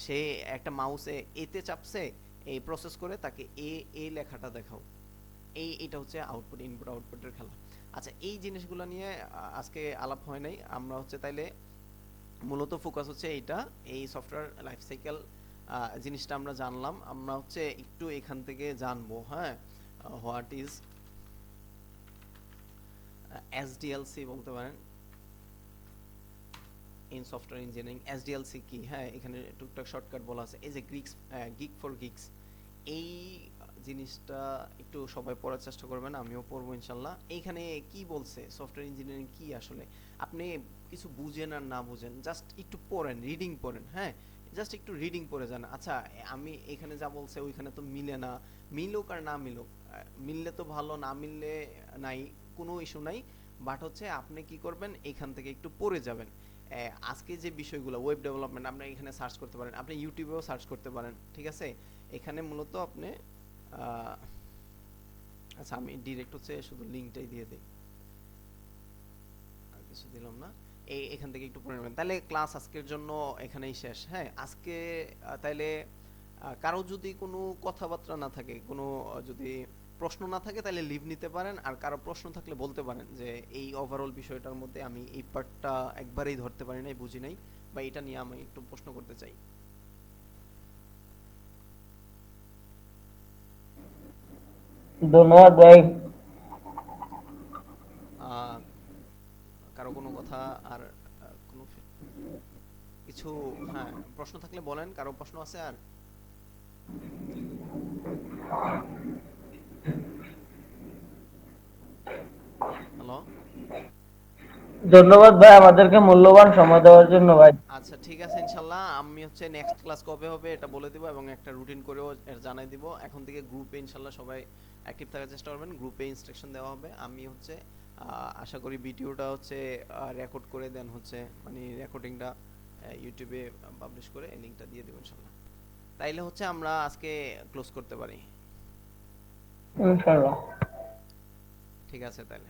সে একটা মাউসে এতে চাপছে, এই প্রসেস করে তাকে এ লেখাটা দেখাও। এটা হচ্ছে আউটপুট, ইনপুট আউটপুটের খেলা। আচ্ছা, এই জিনিসগুলো নিয়ে আজকে আলাপ হয় নাই, আমরা হচ্ছে তাইলে মূলত ফোকাস হচ্ছে এইটা, এই সফটওয়্যার লাইফ সাইকেল জিনিসটা আমরা জানলাম। আমরা হচ্ছে একটু এখান থেকে জানবো, হ্যাঁ, হোয়াট ইজ এসডিএলসি বলতে পারেন ইন সফটওয়্যার ইঞ্জিনিয়ারিং। এসডিএলসি কি? হ্যাঁ, এখানে টুকটাক শর্টকাট বলা আছে, এই যে গিক ফর গিকস, এই জিনিসটা একটু সবাই পড়ার চেষ্টা করবেন, আমিও পড়বো ইনশাল্লাহ। এইখানে কি বলছে সফটওয়্যার ইঞ্জিনিয়ারিং কি আসলে, আপনি কিছু বুঝেন আর না বুঝেন, জাস্ট একটু পড়েন, রিডিং পড়েন। হ্যাঁ, জাস্ট একটু রিডিং পড়ে যান। আচ্ছা, আমি এখানে যা বলছে ওইখানে তো মিলে না, মিলুক আর না মিলুক, মিললে তো ভালো, না মিললে নাই, কোনো ইস্যু নাই। বাট হচ্ছে আপনি কি করবেন, এখান থেকে একটু পড়ে যাবেন। আজকে যে বিষয়গুলো, ওয়েব ডেভেলপমেন্ট, আপনি এখানে সার্চ করতে পারেন, আপনি ইউটিউবেও সার্চ করতে পারেন, ঠিক আছে? এখানে মূলত আপনি আচ্ছা, আমি ডিরেক্ট হচ্ছে শুধু লিংকটাই দিয়ে দেই, আর কিছু দিলাম না। এখান থেকে একটু পড়ে নেবেন, তাহলে ক্লাস আজকের জন্য এখানেই শেষ। হ্যাঁ, আজকে তাইলে কারো যদি কোনো কথাবার্তা না থাকে, কোনো যদি প্রশ্ন না থাকে, তাহলে লিভ নিতে পারেন। আর কারো প্রশ্ন থাকলে বলতে পারেন যে এই ওভারঅল বিষয়টার মধ্যে আমি এই পার্টটা একবারেই ধরতে পারি নাই, বুঝি নাই, বা এটা নিয়ে আমি একটু প্রশ্ন করতে চাই। ধন্যবাদ ভাই। আহ, কারো কোনো কথা আর কোনো কিছু, হ্যাঁ প্রশ্ন থাকলে বলেন, কারো প্রশ্ন আছে আর? হ্যালো। ধন্যবাদ ভাই আমাদেরকে মূল্যবান সময় দেওয়ার জন্য ভাই। আচ্ছা ঠিক আছে, ইনশাল্লাহ আমি হচ্ছে নেক্সট ক্লাস কবে হবে এটা বলে দিব এবং একটা রুটিন করেও এর জানাই দিব। এখন থেকে গ্রুপে ইনশাল্লাহ সবাই অ্যাক্টিভ থাকার চেষ্টা করবেন, গ্রুপে ইনস্ট্রাকশন দেওয়া হবে। আমি হচ্ছে আশা করি ভিডিওটা হচ্ছে রেকর্ড করে দেন হচ্ছে, মানে রেকর্ডিংটা ইউটিউবে পাবলিশ করে এই লিঙ্কটা দিয়ে দেবো ইনশাল্লাহ। তাইলে হচ্ছে আমরা আজকে ক্লোজ করতে পারি। ইনশাআল্লাহ। ঠিক আছে তাহলে।